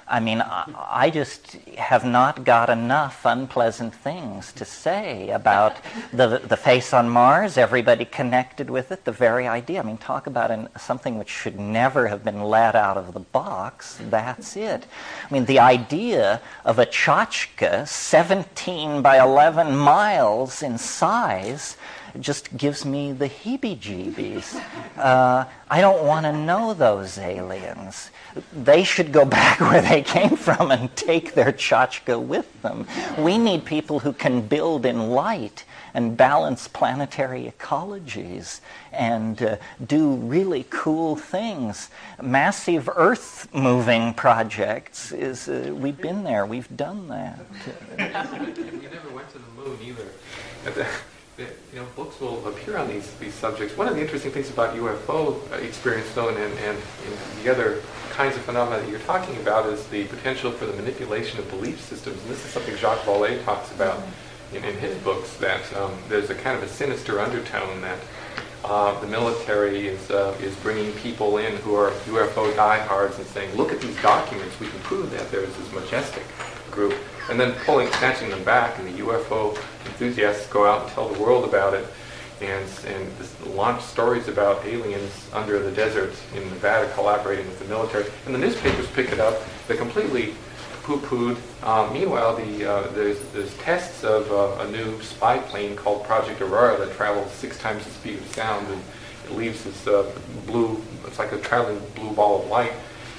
I mean, I just have not got enough unpleasant things to say about the face on Mars, everybody connected with it, the very idea. I mean, talk about something which should never have been let out of the box. That's it. I mean, the idea of a tchotchke 17 by 11 miles in size just gives me the heebie-jeebies. I don't want to know those aliens. They should go back where they came from and take their tchotchke with them. We need people who can build in light and balance planetary ecologies and do really cool things. Massive Earth-moving projects we've been there, we've done that. You never went to the moon either. Books will appear on these subjects. One of the interesting things about UFO experience, though, and the other kinds of phenomena that you're talking about is the potential for the manipulation of belief systems. And this is something Jacques Vallée talks about in his books, that there's a kind of a sinister undertone that the military is bringing people in who are UFO diehards and saying, look at these documents, we can prove that there's this majestic group, and then snatching them back, and the UFO enthusiasts go out and tell the world about it, and launch stories about aliens under the desert in Nevada collaborating with the military, and the newspapers pick it up. They completely poo-pooed. Meanwhile, there's tests of a new spy plane called Project Aurora that travels 6 times the speed of sound, and it leaves this it's like a traveling blue ball of light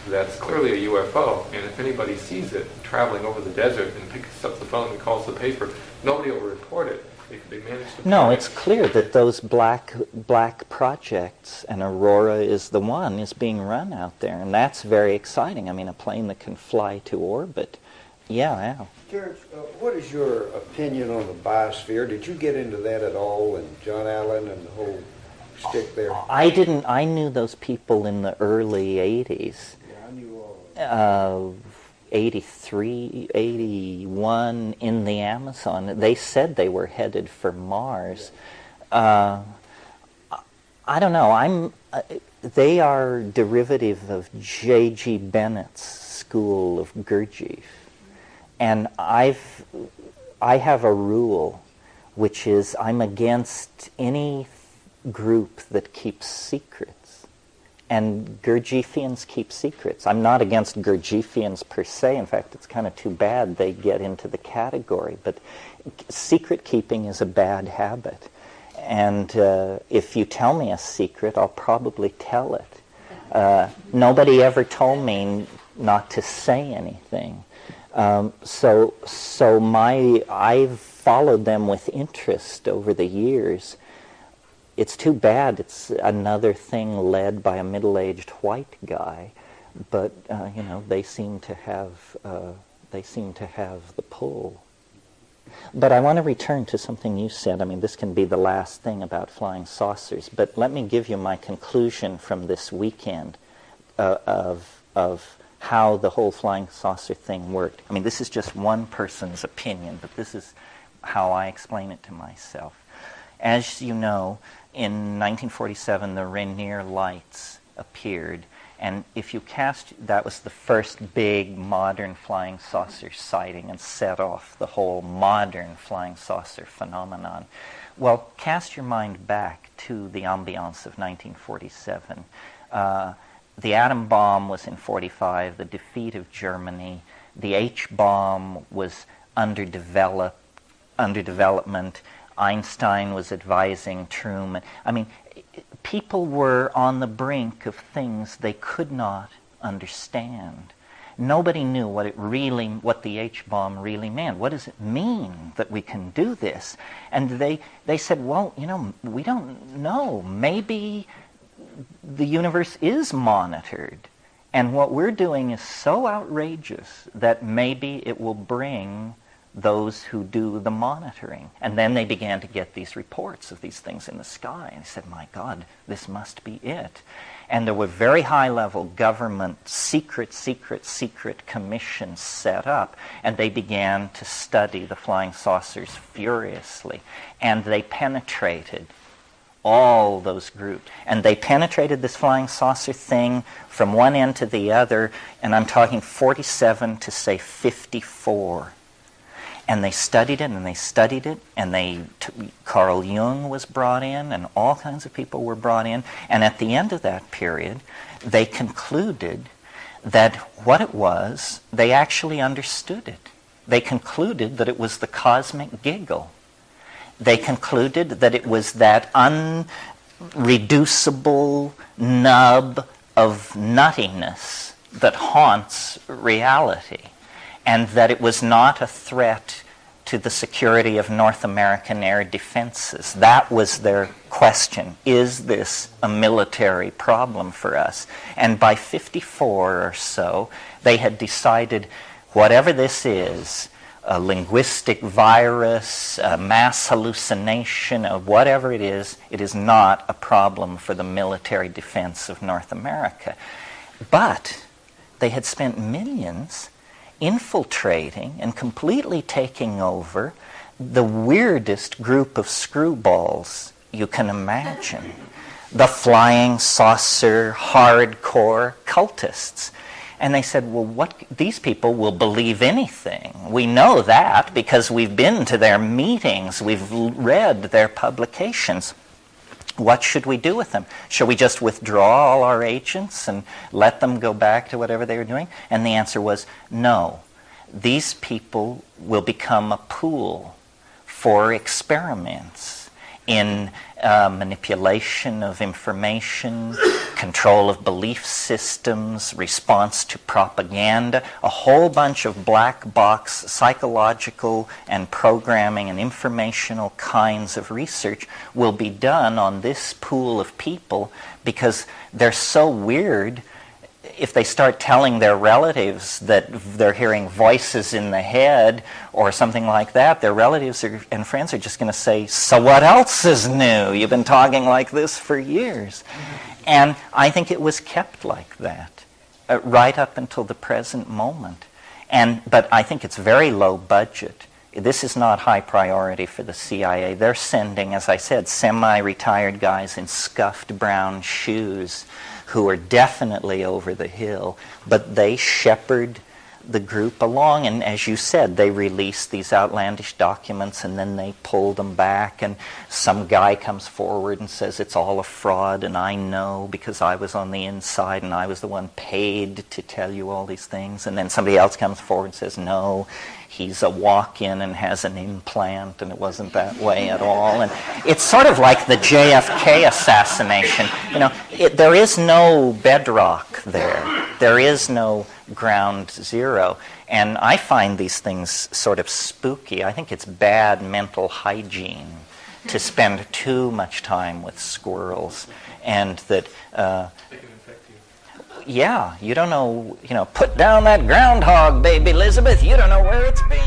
that's clearly a UFO. And if anybody sees it traveling over the desert and picks up the phone and calls the paper, nobody will report it. They manage to... No, it's clear that those black projects, and Aurora is the one, is being run out there, and that's very exciting. I mean, a plane that can fly to orbit. Yeah. Terence, what is your opinion on the biosphere? Did you get into that at all, and John Allen and the whole stick there? I didn't. I knew those people in the early 80s. Yeah, I knew all of them. 83, 81 in the Amazon. They said they were headed for Mars. I don't know. They are derivative of J.G. Bennett's school of Gurdjieff. And I have a rule, which is I'm against any group that keeps secrets. And Gurdjieffians keep secrets. I'm not against Gurdjieffians per se. In fact, it's kind of too bad they get into the category. But secret keeping is a bad habit. And if you tell me a secret, I'll probably tell it. Nobody ever told me not to say anything. So I've followed them with interest over the years. It's too bad it's another thing led by a middle-aged white guy, but they seem to have the pull. But I want to return to something you said. I mean, this can be the last thing about flying saucers, but let me give you my conclusion from this weekend of how the whole flying saucer thing worked. I mean, this is just one person's opinion, but this is how I explain it to myself. As you know, in 1947, the Rainier Lights appeared, and if you that was the first big modern flying saucer sighting and set off the whole modern flying saucer phenomenon. Well, cast your mind back to the ambiance of 1947. The atom bomb was in 45, the defeat of Germany, the H-bomb was under development, Einstein was advising Truman. I mean, people were on the brink of things they could not understand. Nobody knew what the H-bomb really meant. What does it mean that we can do this? And they said, well, we don't know. Maybe the universe is monitored. And what we're doing is so outrageous that maybe it will bring those who do the monitoring. And then they began to get these reports of these things in the sky. And they said, my God, this must be it. And there were very high-level government secret commissions set up, and they began to study the flying saucers furiously. And they penetrated all those groups. And they penetrated this flying saucer thing from one end to the other, and I'm talking 47 to, say, 54. And they studied it, and they studied it, and Carl Jung was brought in, and all kinds of people were brought in. And at the end of that period, they concluded that what it was, they actually understood it. They concluded that it was the cosmic giggle. They concluded that it was that unreducible nub of nuttiness that haunts reality, and that it was not a threat to the security of North American air defenses. That was their question. Is this a military problem for us? And by 54 or so, they had decided whatever this is, a linguistic virus, a mass hallucination, or whatever it is not a problem for the military defense of North America. But they had spent millions infiltrating and completely taking over the weirdest group of screwballs you can imagine. The flying saucer, hardcore cultists. And they said, well, these people will believe anything. We know that because we've been to their meetings, we've read their publications. What should we do with them? Should we just withdraw all our agents and let them go back to whatever they were doing? And the answer was no. These people will become a pool for experiments in manipulation of information, control of belief systems, response to propaganda. A whole bunch of black box psychological and programming and informational kinds of research will be done on this pool of people because they're so weird. If they start telling their relatives that they're hearing voices in the head or something like that, their relatives and friends are just going to say, so what else is new? You've been talking like this for years. And I think it was kept like that right up until the present moment. But I think it's very low budget. This is not high priority for the CIA. They're sending, as I said, semi-retired guys in scuffed brown shoes who are definitely over the hill, but they shepherd the group along, and as you said, they release these outlandish documents and then they pull them back, and some guy comes forward and says it's all a fraud, and I know because I was on the inside and I was the one paid to tell you all these things, and then somebody else comes forward and says no, he's a walk-in and has an implant and it wasn't that way at all. And it's sort of like the JFK assassination. There is no bedrock there. There is no ground zero. And I find these things sort of spooky. I think it's bad mental hygiene to spend too much time with squirrels, and that yeah, you don't know, put down that groundhog, baby Elizabeth, you don't know where it's been.